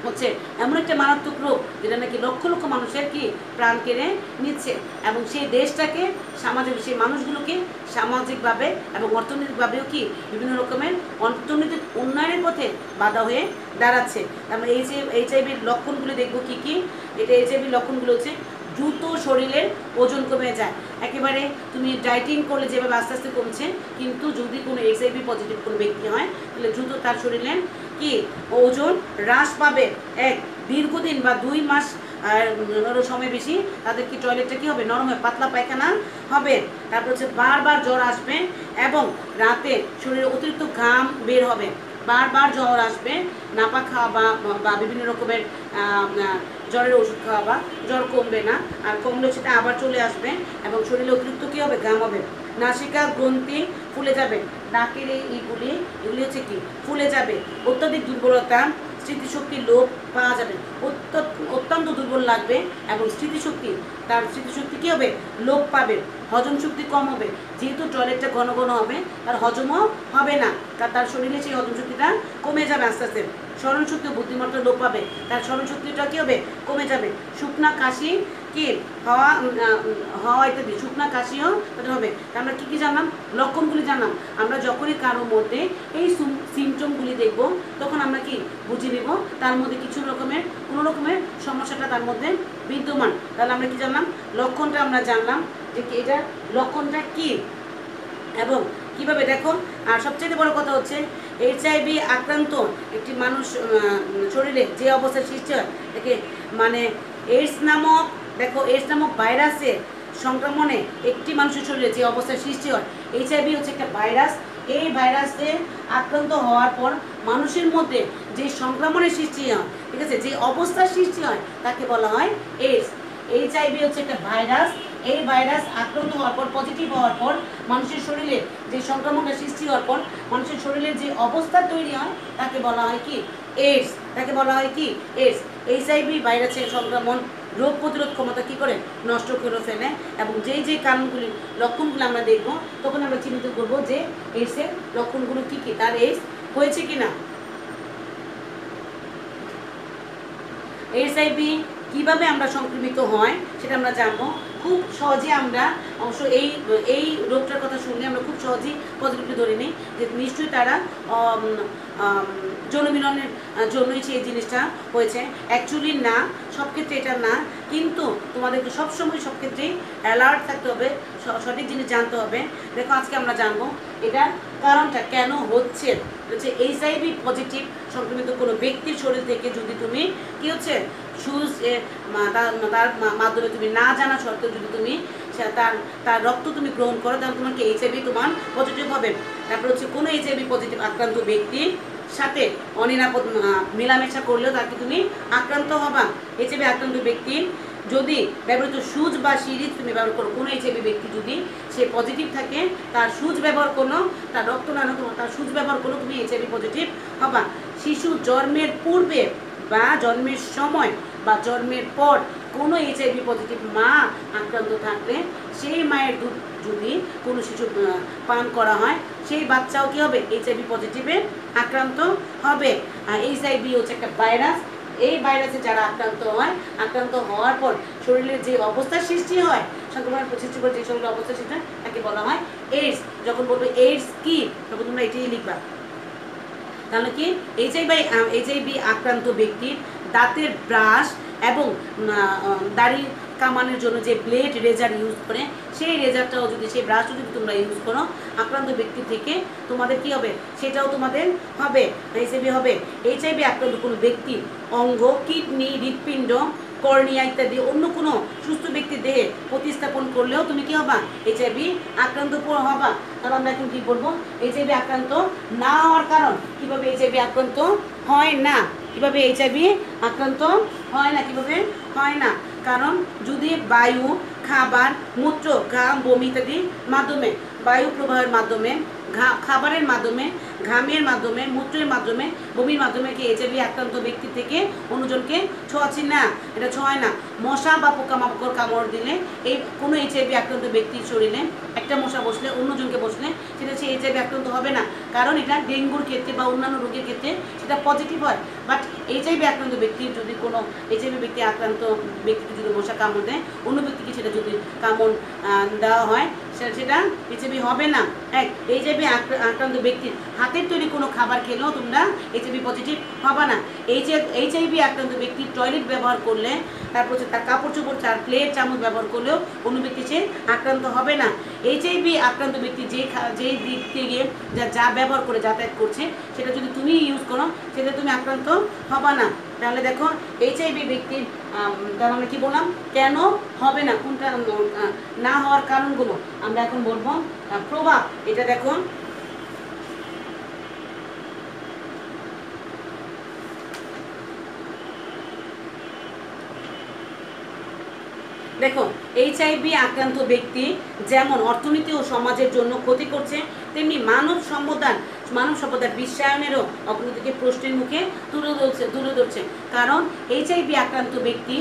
হচ্ছে এমন একটা মারাত্মক রোগ যেটা নাকি লক্ষ লক্ষ মানুষের কি প্রাণ কেড়ে নিচ্ছে, এবং সেই দেশটাকে সামাজিক সেই মানুষগুলোকে সামাজিকভাবে এবং অর্থনৈতিকভাবেও কি বিভিন্ন রকমের অর্থনৈতিক উন্নয়নের পথে বাধা হয়ে দাঁড়াচ্ছে। তারপরে এইচআইভির লক্ষণগুলো দেখবো কি কি। এটা এইচআইভির লক্ষণগুলো হচ্ছে দ্রুত শরীরের ওজন কমে যায়, একেবারে তুমি ডায়েটিং করলে যেভাবে আস্তে আস্তে কমছে, কিন্তু যদি কোনো এইচআইভি পজিটিভ কোনো ব্যক্তি হয় তাহলে দ্রুত তার শরীরে কি ওজন হ্রাস পাবে। এক দীর্ঘদিন বা 2 মাস সময় বেশি তাদের কি টয়লেটটা কি হবে নরম হবে, পাতলা পায়খানা হবে। তারপর হচ্ছে বারবার জ্বর আসবে এবং রাতে শরীরে অতিরিক্ত ঘাম বের হবে, বারবার জ্বর আসবে, নাপা খাওয়া বা বিভিন্ন রকমের জ্বরের ওষুধ খাওয়া বা জ্বর কমবে না, আর কমলে সেটা আবার চলে আসবে এবং শরীরে অতিরিক্ত কী হবে ঘাম হবে। নাসিকা গ্রন্থি ফুলে যাবে, নাকের এগুলি হচ্ছে কি ফুলে যাবে। অত্যাধিক দুর্বলতা, স্মৃতিশক্তির লোপ পাওয়া যাবে, অত্যন্ত দুর্বল লাগবে এবং তার স্মৃতিশক্তি কী হবে লোপ পাবে। হজম শক্তি কম হবে, যেহেতু টয়লেটটা ঘন ঘন হবে তার হজমও হবে না, তার শরীরে সেই হজম শক্তিটা কমে যাবে আস্তে আস্তে। স্মরণশক্তি বুদ্ধিমত্তা লোপ পাবে, তার স্মরণশক্তিটা কী হবে কমে যাবে। শুকনা কাশি কি হওয়া ইত্যাদি শুকনা কাশিও হবে। আমরা কী কী জানলাম, লক্ষণগুলি জানলাম। আমরা যখনই কারোর মধ্যে এই সিমটমগুলি দেখব তখন আমরা কি বুঝে নেব তার মধ্যে কোনো রকমের সমস্যাটা তার মধ্যে বিদ্যমান। তাহলে আমরা কি জানলাম, লক্ষণটা আমরা জানলাম যে এটা লক্ষণটা কি এবং কিভাবে দেখো। আর সবচেয়ে বড় কথা হচ্ছে HIV আক্রান্ত একটি মানুষ শরীরে যে অবস্থার সৃষ্টি হয় একে মানে এইডস নামক ভাইরাসের সংক্রমণে একটি মানুষের শরীরে যে অবস্থার সৃষ্টি হয়, HIV হচ্ছে একটা ভাইরাস। এই ভাইরাসে আক্রান্ত হওয়ার পর মানুষের মধ্যে যে সংক্রমণের সৃষ্টি হয়, ঠিক আছে, যে অবস্থার সৃষ্টি হয় তাকে বলা হয় এইডস। HIV হচ্ছে একটা ভাইরাস। এই ভাইরাস আক্রান্ত হওয়ার পর, পজিটিভ হওয়ার পর মানুষের শরীরে যে সংক্রমণের সৃষ্টি হওয়ার পর মানুষের শরীরে যে অবস্থা তৈরি হয় তাকে বলা হয় কি এইডস। এইডস। HIV ভাইরাসের সংক্রমণ রোগ প্রতিরোধ ক্ষমতা কি করে নষ্ট করে ফেলে এবং যেই কারণগুলি লক্ষণগুলো আমরা দেখব তখন আমরা চিহ্নিত করব যে এইডসের লক্ষণগুলো কি কি, তার এইডস হয়েছে কিনা। HIV কিভাবে আমরা সংক্রমিত হয় সেটা আমরা জানবো খুব সহজে। আমরা অবশ্য এই রোগটার কথা শুনলে আমরা খুব সহজেই পজিটিভলি ধরে নিই যে নিশ্চয়ই তারা যৌন মিলনের জন্যই সেই জিনিসটা হয়েছে। অ্যাকচুয়ালি না, সব ক্ষেত্রে এটা না, কিন্তু তোমাদেরকে সবসময় সব ক্ষেত্রেই অ্যালার্ট থাকতে হবে, সঠিক জিনিস জানতে হবে। দেখো আজকে আমরা জানবো এটার কারণটা কেন হচ্ছে। HIV পজিটিভ সংক্রমিত কোনো ব্যক্তির শরীর থেকে যদি তুমি কি হচ্ছে তার মাধ্যমে তুমি না জানা সত্ত্বেও যদি তুমি তার রক্ত তুমি গ্রহণ করো তাহলে তোমাকে HIV তোমার পজিটিভ হবে। তারপর হচ্ছে কোনো HIV পজিটিভ আক্রান্ত ব্যক্তির সাথে অনিরাপদ মেলামেশা করলেও তাকে তুমি আক্রান্ত হবা। HIV আক্রান্ত ব্যক্তি যদি ব্যবহৃত সুচ বা সিরিজ তুমি ব্যবহার করো, কোনো HIV ব্যক্তি যদি সে পজিটিভ থাকে তার সুচ ব্যবহার করো, তার রক্ত না তার সুচ ব্যবহার করো তুমি HIV পজিটিভ হবা। শিশু জন্মের পূর্বে বা জন্মের সময় বা জন্মের পর কোনো HIV পজিটিভ মা আক্রান্ত থাকলে সেই মায়ের দুধ যদি কোনো শিশু পান করা হয় সেই বাচ্চাও কি হবে HIV পজিটিভে আক্রান্ত হবে। আর HIV হচ্ছে একটা ভাইরাস। এই ভাইরাসে যারা আক্রান্ত হওয়ার পর শরীরের যে অবস্থার সৃষ্টি হয়, সংক্রমণের সৃষ্টি করে যে শরীরের অবস্থার সৃষ্টি হয় তাকে বলা হয় এইডস। যখন বলবো এইডস কি তখন তোমরা এটাই লিখবা। তাহলে কি HIV আক্রান্ত ব্যক্তির দাঁতের ব্রাশ এবং দাড়ি কামানোর জন্য যে ব্লেড রেজার ইউজ করে সেই রেজারটাও যদি সেই ব্রাশও যদি তোমরা ইউজ করো আক্রান্ত ব্যক্তি থেকে তোমাদের কি হবে সেটাও তোমাদের হবে, HIV হবে। HIV আক্রান্ত কোনো ব্যক্তির অঙ্গ, কিডনি, হৃৎপিণ্ড, কর্নিয়া ইত্যাদি অন্য কোনো সুস্থ ব্যক্তির দেহে প্রতিস্থাপন করলেও তুমি কি হবা HIV আক্রান্ত হবা। তাহলে আমরা এখন কি বলবো HIV আক্রান্ত না হওয়ার কারণ, কিভাবে HIV আক্রান্ত হয় না, কিভাবে HIV আক্রান্ত হয় না, কিভাবে হয় না। কারণ যদি বায়ু, খাবার, মূত্র, ঘাম, বমি ইত্যাদির মাধ্যমে, বায়ু প্রবাহের মাধ্যমে, খাবারের মাধ্যমে, ঘামের মাধ্যমে, মূত্রের মাধ্যমে, বমির মাধ্যমে কি HIV আক্রান্ত ব্যক্তি থেকে অন্যজনকে ছোঁয়াচ্ছি না, এটা ছোঁয়ায় না। মশা বা পোকামাকড় কামড় দিলে এই কোনো HIV আক্রান্ত ব্যক্তির শরীরে একটা মশা বসলে অন্যজনকে বসলে সেটা সে HIV আক্রান্ত হবে না, কারণ এটা ডেঙ্গুর ক্ষেত্রে বা অন্যান্য রোগের ক্ষেত্রে সেটা পজিটিভ হয়। বাট HIV আক্রান্ত ব্যক্তির যদি কোনো HIV ব্যক্তি আক্রান্ত ব্যক্তিকে যদি মশা কামড় দেয় অন্য ব্যক্তিকে সেটা যদি কামড় দেওয়া হয় সেটা HIV হবে না। এক HIV আক্রান্ত ব্যক্তির হাত হাতের তৈরি কোনো খাবার খেলেও তোমরা এইচআইভি পজিটিভ হবে না। এইচআইভি আক্রান্ত ব্যক্তি টয়লেট ব্যবহার করলে, তারপর হচ্ছে তার কাপড় চোপড়, তার প্লেট চামচ ব্যবহার করলেও অন্য ব্যক্তি সে আক্রান্ত হবে না। এইচআইভি আক্রান্ত ব্যক্তি যে দিক থেকে যা ব্যবহার করে যাতায়াত করছে, সেটা যদি তুমি ইউজ করো, সেটা তুমি আক্রান্ত হবে না। তাহলে দেখো এইচআইভি ব্যক্তির তার আমরা কি বললাম কেন হবে না, কোনটা না হওয়ার কারণগুলো আমরা এখন বলবো। প্রভাব, এটা দেখো দেখো এইচআইভি আক্রান্ত ব্যক্তি যেমন অর্থনীতি ও সমাজের জন্য ক্ষতি করছে, তেমনি মানব সভ্যতার বিশ্বায়নেরও অগ্রগতিকে প্রশ্নের মুখে তুলে ধরছে। কারণ এইচআইভি আক্রান্ত ব্যক্তি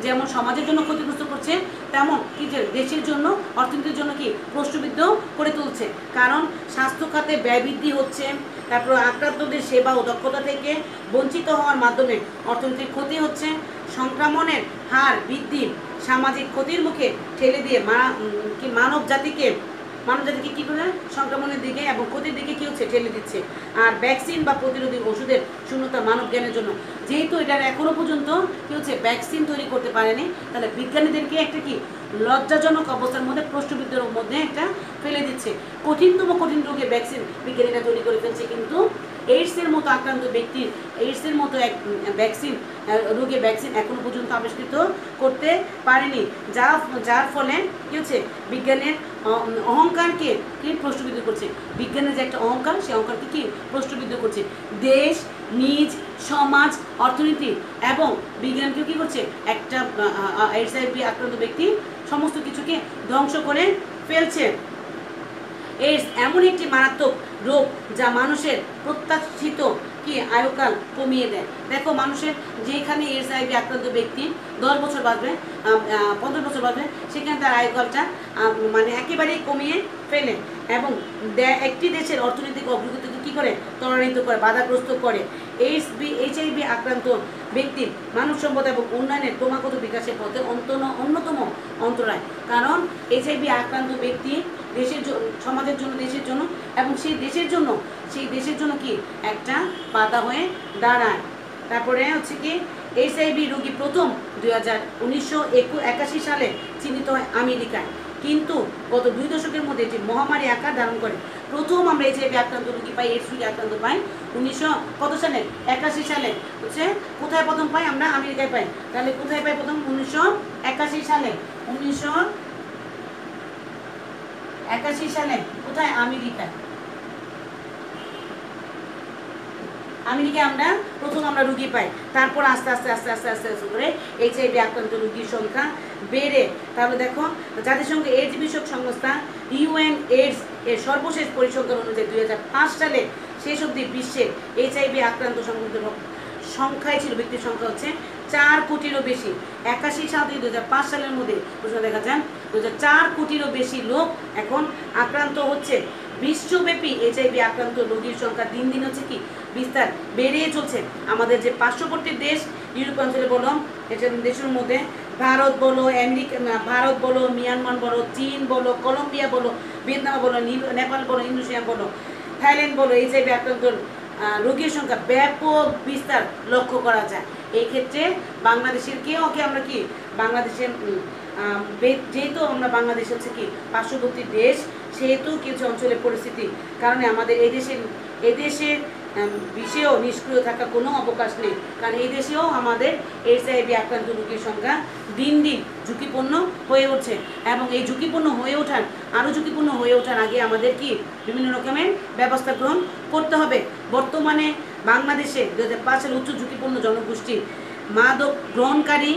যেমন সমাজের জন্য ক্ষতিগ্রস্ত করছে, তেমন কি দেশের জন্য, অর্থনীতির জন্য কি প্রশ্নবিদ্ধ করে তুলছে। কারণ স্বাস্থ্য খাতে ব্যয় বৃদ্ধি হচ্ছে, তারপর আক্রান্তদের সেবা ও দক্ষতা থেকে বঞ্চিত হওয়ার মাধ্যমে অর্থনৈতিক ক্ষতি হচ্ছে, সংক্রমণের হার বৃদ্ধি সামাজিক ক্ষতির মুখে ঠেলে দিয়ে মানব জাতিকে কি করে সংক্রমণের দিকে এবং ক্ষতির দিকে কি হচ্ছে ঠেলে দিচ্ছে। আর ভ্যাকসিন বা প্রতিরোধী ওষুধের শূন্যতা মানব জ্ঞানের জন্য, যেহেতু এটার এখনো পর্যন্ত কি হচ্ছে ভ্যাকসিন তৈরি করতে পারেনি, তাহলে বিজ্ঞানীদেরকে একটা কি লজ্জাজনক অবস্থার মধ্যে, প্রশ্নবিদ্ধের মধ্যে একটা ফেলে দিচ্ছে। কঠিনতম কঠিন রোগের ভ্যাকসিন বিজ্ঞানীরা তৈরি করে ফেলছে, কিন্তু এইডসের মতো আক্রান্ত ব্যক্তির এইডসের মতো এক রোগের ভ্যাকসিন এখনো পর্যন্ত আবিষ্কৃত করতে পারেনি, যার ফলে কি হচ্ছে বিজ্ঞানের অহংকারকে কি প্রশ্নবিদ্ধ করছে। বিজ্ঞানের যে একটা অহংকার, সেই অহংকারকে কি প্রশ্নবিদ্ধ করছে। দেশ, নিজ, সমাজ, অর্থনীতি এবং বিজ্ঞানকে কি করছে, একটা এইচআইভি আক্রান্ত ব্যক্তি সমস্ত কিছুকে ধ্বংস করে ফেলছে। এইডস এমন একটি মারাত্মক রোগ যা মানুষের প্রত্যাশিত কি আয়ুকাল কমিয়ে দেয়। দেখো মানুষের যেখানে এইচআইভি আক্রান্ত ব্যক্তি 10 বছর বাঁচবে, 15 বছর বাঁচবে, সেখানে তার আয়ুকালটা মানে একেবারেই কমিয়ে ফেলে এবং একটি দেশের অর্থনৈতিক অগ্রগতিকে কী করে ত্বরান্বিত করে, বাধাগ্রস্ত করে। এইচআইভি আক্রান্ত ব্যক্তির মানব সভ্যতা এবং উন্নয়নের ক্রমাগত বিকাশের পথে অন্যতম অন্তরায়। কারণ এইচআইভি আক্রান্ত ব্যক্তি সমাজের জন্য, দেশের জন্য এবং সেই দেশের জন্য কি একটা বাধা হয়ে দাঁড়ায়। তারপরে হচ্ছে কি এইচআইভি রোগী প্রথম 1981 সালে চিহ্নিত হয় আমেরিকায়, কিন্তু গত 2 দশকের মধ্যে এটি মহামারী আকার ধারণ করে। প্রথম আমরা এইচআইভি আক্রান্ত রোগী পাই, এইডস রোগী আক্রান্ত পাই 1981 সালে হচ্ছে। কোথায় প্রথম পাই আমরা? আমেরিকায় পাই। তাহলে কোথায় পাই প্রথম? 1981 সালে। 1981 সালে কোথায়? আমেরিকায়। আমরা প্রথম রুগী পাই। তারপর আস্তে আস্তে করে এইচআইভি আক্রান্ত রুগীর সংখ্যা বেড়ে, তাহলে দেখো জাতিসংঘ এইডস বিষয়ক সংস্থা UNAIDS এর সর্বশেষ পরিসংখ্যান অনুযায়ী 2005 সালে শেষ অবধি বিশ্বে এইচআইভি আক্রান্ত সংখ্যায় ছিল, ব্যক্তির সংখ্যা হচ্ছে 4 কোটিরও বেশি। 81 সাল থেকে 2005 সালের মধ্যে দেখা যায় 4 কোটিরও বেশি লোক এখন আক্রান্ত হচ্ছে। বিশ্বব্যাপী এইচআইভি আক্রান্ত রোগীর সংখ্যা দিন দিন হচ্ছে কি বিস্তার বেড়ে চলছে। আমাদের যে পার্শ্ববর্তী দেশ, ইউরোপ অঞ্চলে বলো, দেশের মধ্যে ভারত বলো, মিয়ানমার বলো, চীন বলো, কলম্বিয়া বলো, ভিয়েতনাম বলো, নেপাল বলো, ইন্দোনেশিয়া বলো, থাইল্যান্ড বলো, এইচআইভি আক্রান্ত রোগীর সংখ্যা ব্যাপক বিস্তার লক্ষ্য করা যায়। এই ক্ষেত্রে বাংলাদেশের আমরা কি বাংলাদেশের যেহেতু আমরা বাংলাদেশ হচ্ছে কি পার্শ্ববর্তী দেশ, সেহেতু কিছু অঞ্চলের পরিস্থিতি কারণে আমাদের এই দেশের বিষয়েও নিষ্ক্রিয় থাকা কোনো অবকাশ নেই। কারণ এই দেশেও আমাদের এইচআইভি আক্রান্ত রোগীর সংখ্যা দিন দিন ঝুঁকিপূর্ণ হয়ে উঠছে এবং এই ঝুঁকিপূর্ণ হয়ে ওঠার আগে আমাদের কি বিভিন্ন রকমের ব্যবস্থা গ্রহণ করতে হবে। বর্তমানে বাংলাদেশে 2005 সালে উচ্চ ঝুঁকিপূর্ণ জনগোষ্ঠী, মাদক গ্রহণকারী,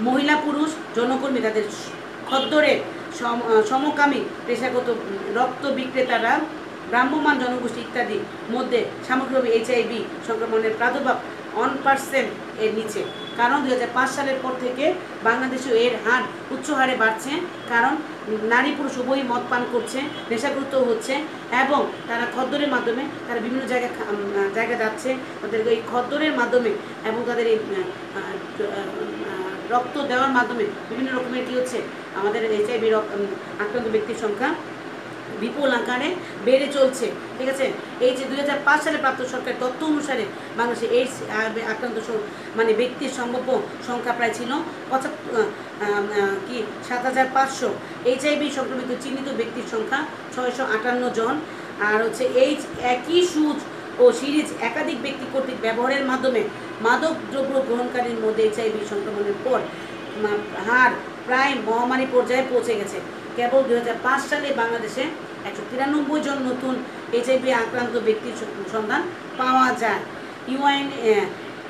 মহিলা পুরুষ জনকর্মী, তাদের খদ্দরে সমকামী, পেশাগত রক্ত বিক্রেতারা, ভ্রাম্যমাণ জনগোষ্ঠী ইত্যাদির মধ্যে সামগ্রিকভাবে এইচআইভি সংক্রমণের প্রাদুর্ভাব 1% এর নিচে। কারণ 2005 সালের পর থেকে বাংলাদেশেও এর হার উচ্চ হারে বাড়ছে। কারণ নারী পুরুষ উভয়ই মদ পান করছে, নেশাগ্রস্ত হচ্ছে এবং তারা খদ্দরের মাধ্যমে তারা বিভিন্ন জায়গায় যাচ্ছে, তাদের এই খদ্দরের মাধ্যমে এবং তাদের এই রক্ত দেওয়ার মাধ্যমে বিভিন্ন রকমের কী হচ্ছে, আমাদের এইচআইভি আক্রান্ত ব্যক্তির সংখ্যা বিপুল আকারে বেড়ে চলছে, ঠিক আছে। এই যে 2005 সালে প্রাপ্ত সরকারের তথ্য অনুসারে বাংলাদেশে এইডস আক্রান্ত মানে ব্যক্তির সম্ভাব্য সংখ্যা প্রায় ছিল 7,500। এইচআইভি সংক্রমিত চিহ্নিত ব্যক্তির সংখ্যা 658 জন। আর হচ্ছে এই একই সুচ ও সিরিজ একাধিক ব্যক্তি কর্তৃক ব্যবহারের মাধ্যমে মাদক দ্রব্য গ্রহণকারীর মধ্যে এইচআইভি সংক্রমণের পর হার প্রায় মহামারী পর্যায়ে পৌঁছে গেছে। কেবল 2005 সালে বাংলাদেশে 193 জন নতুন এইচআইভি আক্রান্ত ব্যক্তির সন্ধান পাওয়া যায়।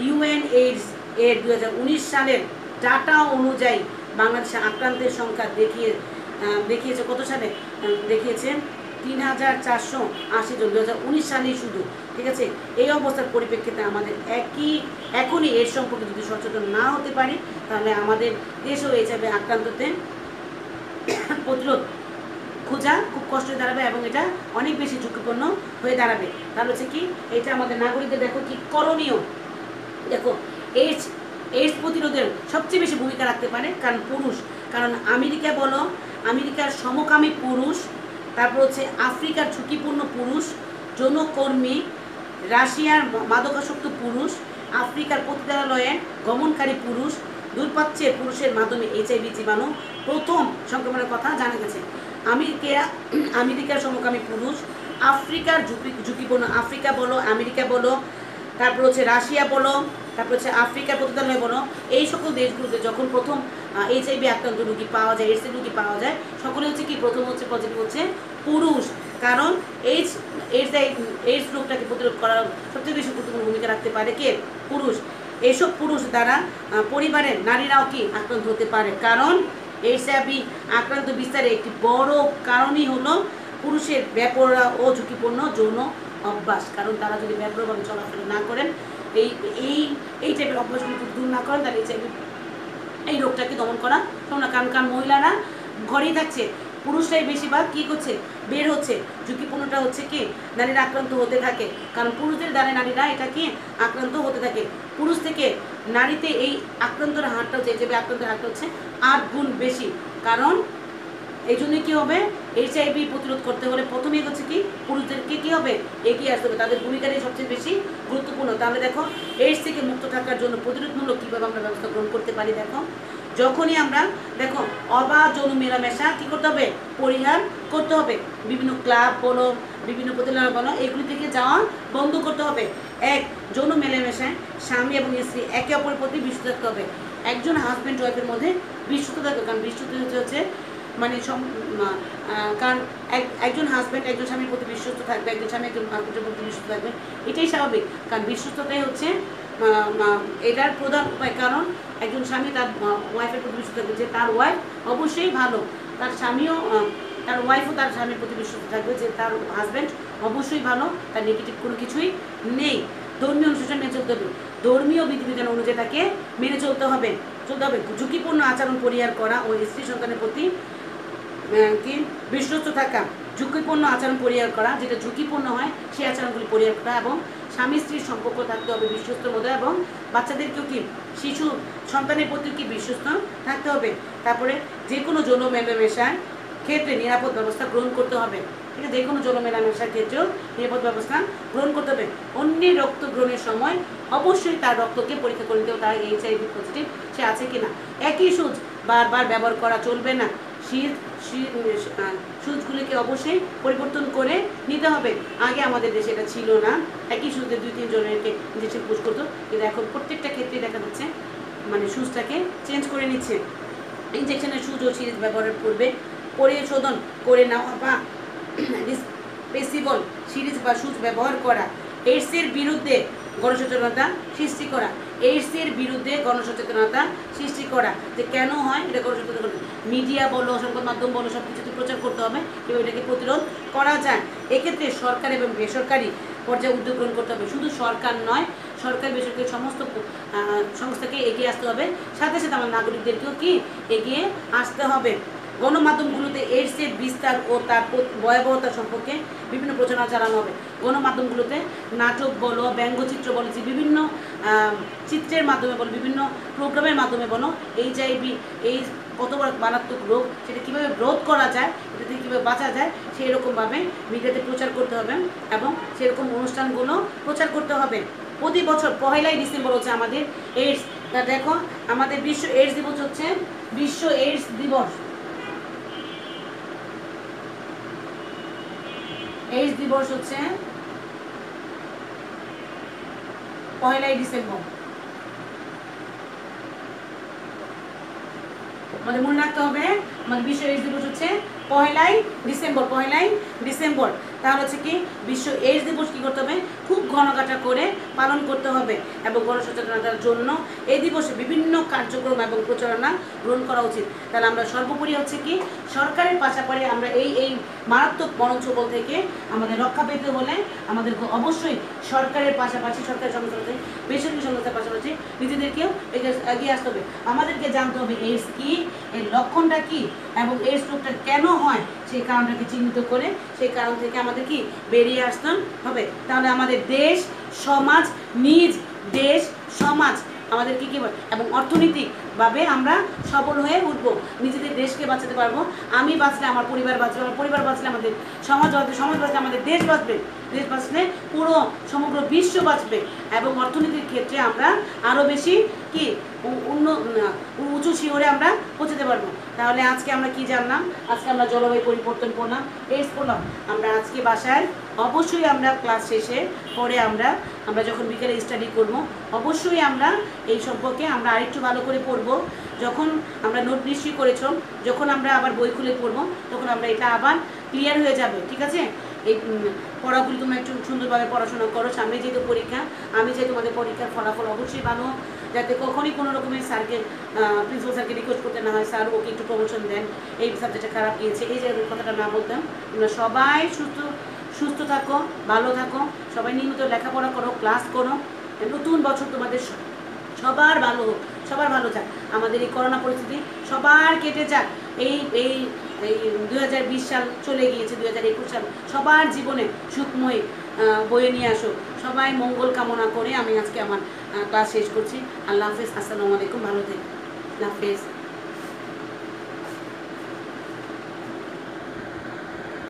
ইউএনএইডস এর 2019 সালের ডাটা অনুযায়ী বাংলাদেশে আক্রান্তের সংখ্যা দেখিয়েছে কত সালে দেখিয়েছে 3,480 জন 2019 সালেই শুধু, ঠিক আছে। এই অবস্থার পরিপ্রেক্ষিতে আমাদের এখনই এর সম্পর্কে যদি সচেতন না হতে পারি তাহলে আমাদের দেশও এইচআইভি আক্রান্ততে প্রতিরোধ খোঁজা খুব কষ্ট হয়ে দাঁড়াবে এবং এটা অনেক বেশি ঝুঁকিপূর্ণ হয়ে দাঁড়াবে। তাহলে হচ্ছে কি এটা আমাদের নাগরিকদের দেখো কি করণীয়। দেখো এইডস প্রতিরোধের সবচেয়ে বেশি ভূমিকা রাখতে পারে কারণ আমেরিকার সমকামী পুরুষ, তারপর হচ্ছে আফ্রিকার ঝুঁকিপূর্ণ পুরুষ যৌনকর্মী, রাশিয়ার মাদকাসক্ত পুরুষ, আফ্রিকার পতিতালয়ে গমনকারী পুরুষ, দুর্পাচ্যের পুরুষের মাধ্যমে এইচআইভি জীবাণু প্রথম সংক্রমণের কথা জানা গেছে। আমেরিকার সমকামী পুরুষ, আফ্রিকার ঝুঁকিপূর্ণ আফ্রিকা বলো, আমেরিকা বলো, তারপর হচ্ছে রাশিয়া বলো, তারপর হচ্ছে আফ্রিকার পতিতালয় বলো, এই সকল দেশগুলোতে যখন প্রথম এইচআইভি আক্রান্ত রোগী পাওয়া যায়, এইডসের রোগী পাওয়া যায়, সকলে হচ্ছে কি প্রথম হচ্ছে পজিটিভ হচ্ছে পুরুষ। কারণ এইডস রোগটাকে প্রতিরোধ করার সবচেয়ে বেশি গুরুত্বপূর্ণ ভূমিকা রাখতে পারে কে? পুরুষ। এইসব পুরুষ দ্বারা পরিবারের নারীরাও কি আক্রান্ত হতে পারে। কারণ এইচআইভি আক্রান্ত বিস্তারে একটি বড় কারণই হলো পুরুষের বেপরোয়া ও ঝুঁকিপূর্ণ যৌন অভ্যাস। কারণ তারা যদি বেপরোয়াভাবে চলাফেরা না করেন, এই টাইপের অভ্যাসগুলো যদি দূর না করেন তাহলে এইচআইভি এই রোগটাকে দমন করা সম্ভব না। কারণ মহিলারা ঘরেই থাকছে, পুরুষরাই বেশিরভাগ কী করছে, বের হচ্ছে। ঝুঁকিপূর্ণটা হচ্ছে কি নারীরা আক্রান্ত হতে থাকে, কারণ পুরুষদের দ্বারা নারীরা এটা কি আক্রান্ত হতে থাকে। পুরুষ থেকে নারীতে এই আক্রান্তর হারটা হচ্ছে, এইচআইভি আক্রান্তের হারটা হচ্ছে 8 গুণ বেশি। কারণ এই জন্যই কী হবে, এইচআইভি প্রতিরোধ করতে হলে প্রথমেই হচ্ছে কি পুরুষদেরকে কী হবে, এগিয়ে আসতে হবে। তাদের ভূমিকাটাই সবচেয়ে বেশি গুরুত্বপূর্ণ। তাহলে দেখো এইডস থেকে মুক্ত থাকার জন্য প্রতিরোধমূলক কীভাবে আমরা ব্যবস্থা গ্রহণ করতে পারি। দেখো যখনই আমরা দেখো অবাধ যৌন মেলামেশা কী করতে হবে, পরিহার করতে হবে। বিভিন্ন ক্লাব বলো, বিভিন্ন প্রতিষ্ঠান বলো, এগুলি থেকে যাওয়া বন্ধ করতে হবে। যৌন মেলামেশায় স্বামী এবং স্ত্রী একে অপরের প্রতি বিশ্বস্ত থাকতে হবে। একজন হাজব্যান্ড ওয়াইফের মধ্যে বিশ্বস্ত থাকবে, কারণ বিশ্বস্ত হচ্ছে মানে কারণ একজন হাজব্যান্ড একজন স্বামীর প্রতি বিশ্বস্ত থাকবে, একজন স্বামী একজন হাজব্যান্ডের প্রতি বিশ্বস্ত থাকবে, এটাই স্বাভাবিক। কারণ বিশ্বস্ততাই হচ্ছে এটার প্রধান উপায়। কারণ একজন স্বামী তার ওয়াইফের প্রতি বিশ্বস্ত থাকবে যে তার ওয়াইফ অবশ্যই ভালো, তার স্বামীও তার ওয়াইফও তার স্বামীর প্রতি বিশ্বস্ত থাকবে যে তার হাজব্যান্ড অবশ্যই ভালো, তার নেগেটিভ কোনো কিছুই নেই। ধর্মীয় অনুশাসন মেনে চলতে হবে, ধর্মীয় বিধিবিধান অনুযায়ী তাকে মেনে চলতে হবে। ঝুঁকিপূর্ণ আচরণ পরিহার করা ও স্ত্রী সন্তানের প্রতি কি বিশ্বস্ত থাকা। ঝুঁকিপূর্ণ আচরণ পরিহার করা, যেটা ঝুঁকিপূর্ণ হয় সেই আচরণগুলি পরিহার করা, এবং স্বামী স্ত্রীর সম্পর্ক থাকতে হবে বিশ্বস্তর মধ্যে, এবং বাচ্চাদেরকেও কি শিশু সন্তানের প্রতি কি বিশ্বস্ত থাকতে হবে। তারপরে যে কোনো যৌন মেলামেশার ক্ষেত্রে নিরাপদ ব্যবস্থা গ্রহণ করতে হবে। ঠিক আছে, যে কোনো যৌন মেলামেশার ক্ষেত্রেও নিরাপদ ব্যবস্থা গ্রহণ করতে হবে। অন্যের রক্ত গ্রহণের সময় অবশ্যই তার রক্তকে পরীক্ষা করে নিতে হবে তার এইচআইভি পজিটিভ সে আছে কিনা। একই সুচ বারবার ব্যবহার করা চলবে না। সুচগুলিকে অবশ্যই পরিবর্তন করে নিতে হবে। আগে আমাদের দেশে এটা ছিল না, একই সুচে 2-3 জনেরকে ইঞ্জেকশন পুশ করতো, কিন্তু এখন প্রত্যেকটা ক্ষেত্রে দেখা যাচ্ছে মানে সুচটাকে চেঞ্জ করে নিচ্ছে। ইঞ্জেকশনের সুচ ও সিরিজ ব্যবহারের পূর্বে পরিশোধন করে নেওয়া বা রিপ্লেসিবল সিরিজ বা সুচ ব্যবহার করা। এইডসের বিরুদ্ধে গণসচেতনতা সৃষ্টি করা, এইডসের বিরুদ্ধে গণসচেতনতা সৃষ্টি করা, যে কেন হয় এটা গণসচেতনতা। মিডিয়া বলো, সংবাদ মাধ্যম বলো, সব কিছুতে প্রচার করতে হবে এবং এটাকে প্রতিরোধ করা যায়। এক্ষেত্রে সরকার এবং বেসরকারি পর্যায়ে উদ্যোগ গ্রহণ করতে হবে। শুধু সরকার নয়, সরকার বেসরকারি সমস্ত সংস্থাকে এগিয়ে আসতে হবে, সাথে সাথে আমার নাগরিকদেরকেও কি এগিয়ে আসতে হবে। গণমাধ্যমগুলোতে এইডসের বিস্তার ও তার ভয়াবহতা সম্পর্কে বিভিন্ন প্রচারণা চালানো হবে। গণমাধ্যমগুলোতে নাটক বলো, ব্যঙ্গচিত্র বলো, যে বিভিন্ন চিত্রের মাধ্যমে বলো, বিভিন্ন প্রোগ্রামের মাধ্যমে বলো, এইচআইভি এই কত বড় মারাত্মক রোগ সেটা কীভাবে রোধ করা যায়, এটা থেকে কীভাবে বাঁচা যায়, সেই রকমভাবে মিডিয়াতে প্রচার করতে হবে এবং সেরকম অনুষ্ঠানগুলো প্রচার করতে হবে। প্রতি বছর 1লাই ডিসেম্বর হচ্ছে আমাদের এইডস। তা দেখো আমাদের বিশ্ব এইডস দিবস হচ্ছে বিশ্ব এইডস দিবস। এইডস দিবস হচ্ছে 1লাই ডিসেম্বর। আমাদের মনে রাখতে হবে আমাদের বিশ্ব এইডস দিবস হচ্ছে 1লাই ডিসেম্বর। তাহলে হচ্ছে কি বিশ্ব এইডস দিবস কী করতে হবে, খুব ঘনঘাটা করে পালন করতে হবে এবং গণসচেতনতার জন্য এই দিবসে বিভিন্ন কার্যক্রম এবং প্রচারণা গ্রহণ করা উচিত। তাহলে আমরা সর্বোপরি হচ্ছে কি সরকারের পাশাপাশি আমরা এই মারাত্মক মরণছবল থেকে আমাদের রক্ষা পেতে হলে আমাদের অবশ্যই সরকারের পাশাপাশি সরকারি সংস্থা, বেসরকারি সংস্থার পাশাপাশি নিজেদেরকেও এগিয়ে আসতে হবে। আমাদেরকে জানতে হবে এইডস কী, এর লক্ষণটা কী এবং এইডস রোগটা কেন হয়, সেই কারণটাকে চিহ্নিত করে সেই কারণ থেকে আমাদের কি বেরিয়ে আসতে হবে। তাহলে আমাদের দেশ সমাজ, নিজ দেশ সমাজ আমাদের কী এবং অর্থনৈতিকভাবে আমরা সবল হয়ে উঠবো, নিজেদের দেশকে বাঁচাতে পারবো। আমি বাঁচলে আমার পরিবার বাঁচবে, আমার পরিবার বাঁচলে আমাদের সমাজ বাঁচবে, সমাজ বাঁচলে আমাদের দেশ বাঁচবে, দেশ বাঁচলে পুরো সমগ্র বিশ্ব বাঁচবে এবং অর্থনীতির ক্ষেত্রে আমরা আরও বেশি কি উঁচু শিখরে আমরা পৌঁছাতে পারবো। তাহলে আজকে আমরা কি জানলাম, আজকে আমরা জলবায়ু পরিবর্তন পড়লাম, এইডস পড়লাম। আমরা আজকে বাসায় অবশ্যই আমরা ক্লাস শেষে পরে আমরা যখন বিকেলে স্টাডি করব অবশ্যই আমরা এই সম্পর্কে আমরা আরেকটু ভালো করে পড়বো। যখন আমরা নোট নিশ্চয়ই করেছ, যখন আমরা আবার বই খুলে পড়বো তখন আমরা এটা আবার ক্লিয়ার হয়ে যাবে। ঠিক আছে, এই পড়াগুলি তোমরা একটু সুন্দরভাবে পড়াশোনা করো। সামনে যেহেতু পরীক্ষা, আমি চাই তোমাদের পরীক্ষার ফলাফল অবশ্যই ভালো, যাতে কখনই কোনো রকমের স্যারকে প্রিন্সিপাল স্যারকে রিকোয়েস্ট করতে না হয় স্যার ওকে একটু প্রমোশন দেন, এই সাবজেক্টটা খারাপ গিয়েছে, এই যে কথাটা না বলতাম। তোমরা সবাই সুস্থ থাকো, ভালো থাকো, সবাই নিয়মিত লেখাপড়া করো, ক্লাস করো। নতুন বছর তোমাদের সবার ভালো হোক, সবার ভালো যাক। আমাদের এই করোনা পরিস্থিতি সবার কেটে যাক। এই 2020 সাল চলে গিয়েছে, 2021 সাল সবার জীবনে সুখময় বয়ে নিয়ে আসো। সবাই মঙ্গল কামনা করে আমি আজকে আমার ক্লাস শেষ করছি। আল্লাহ হাফেজ, আসসালামু আলাইকুম, ভালো থেকো, আল্লাহ হাফেজ।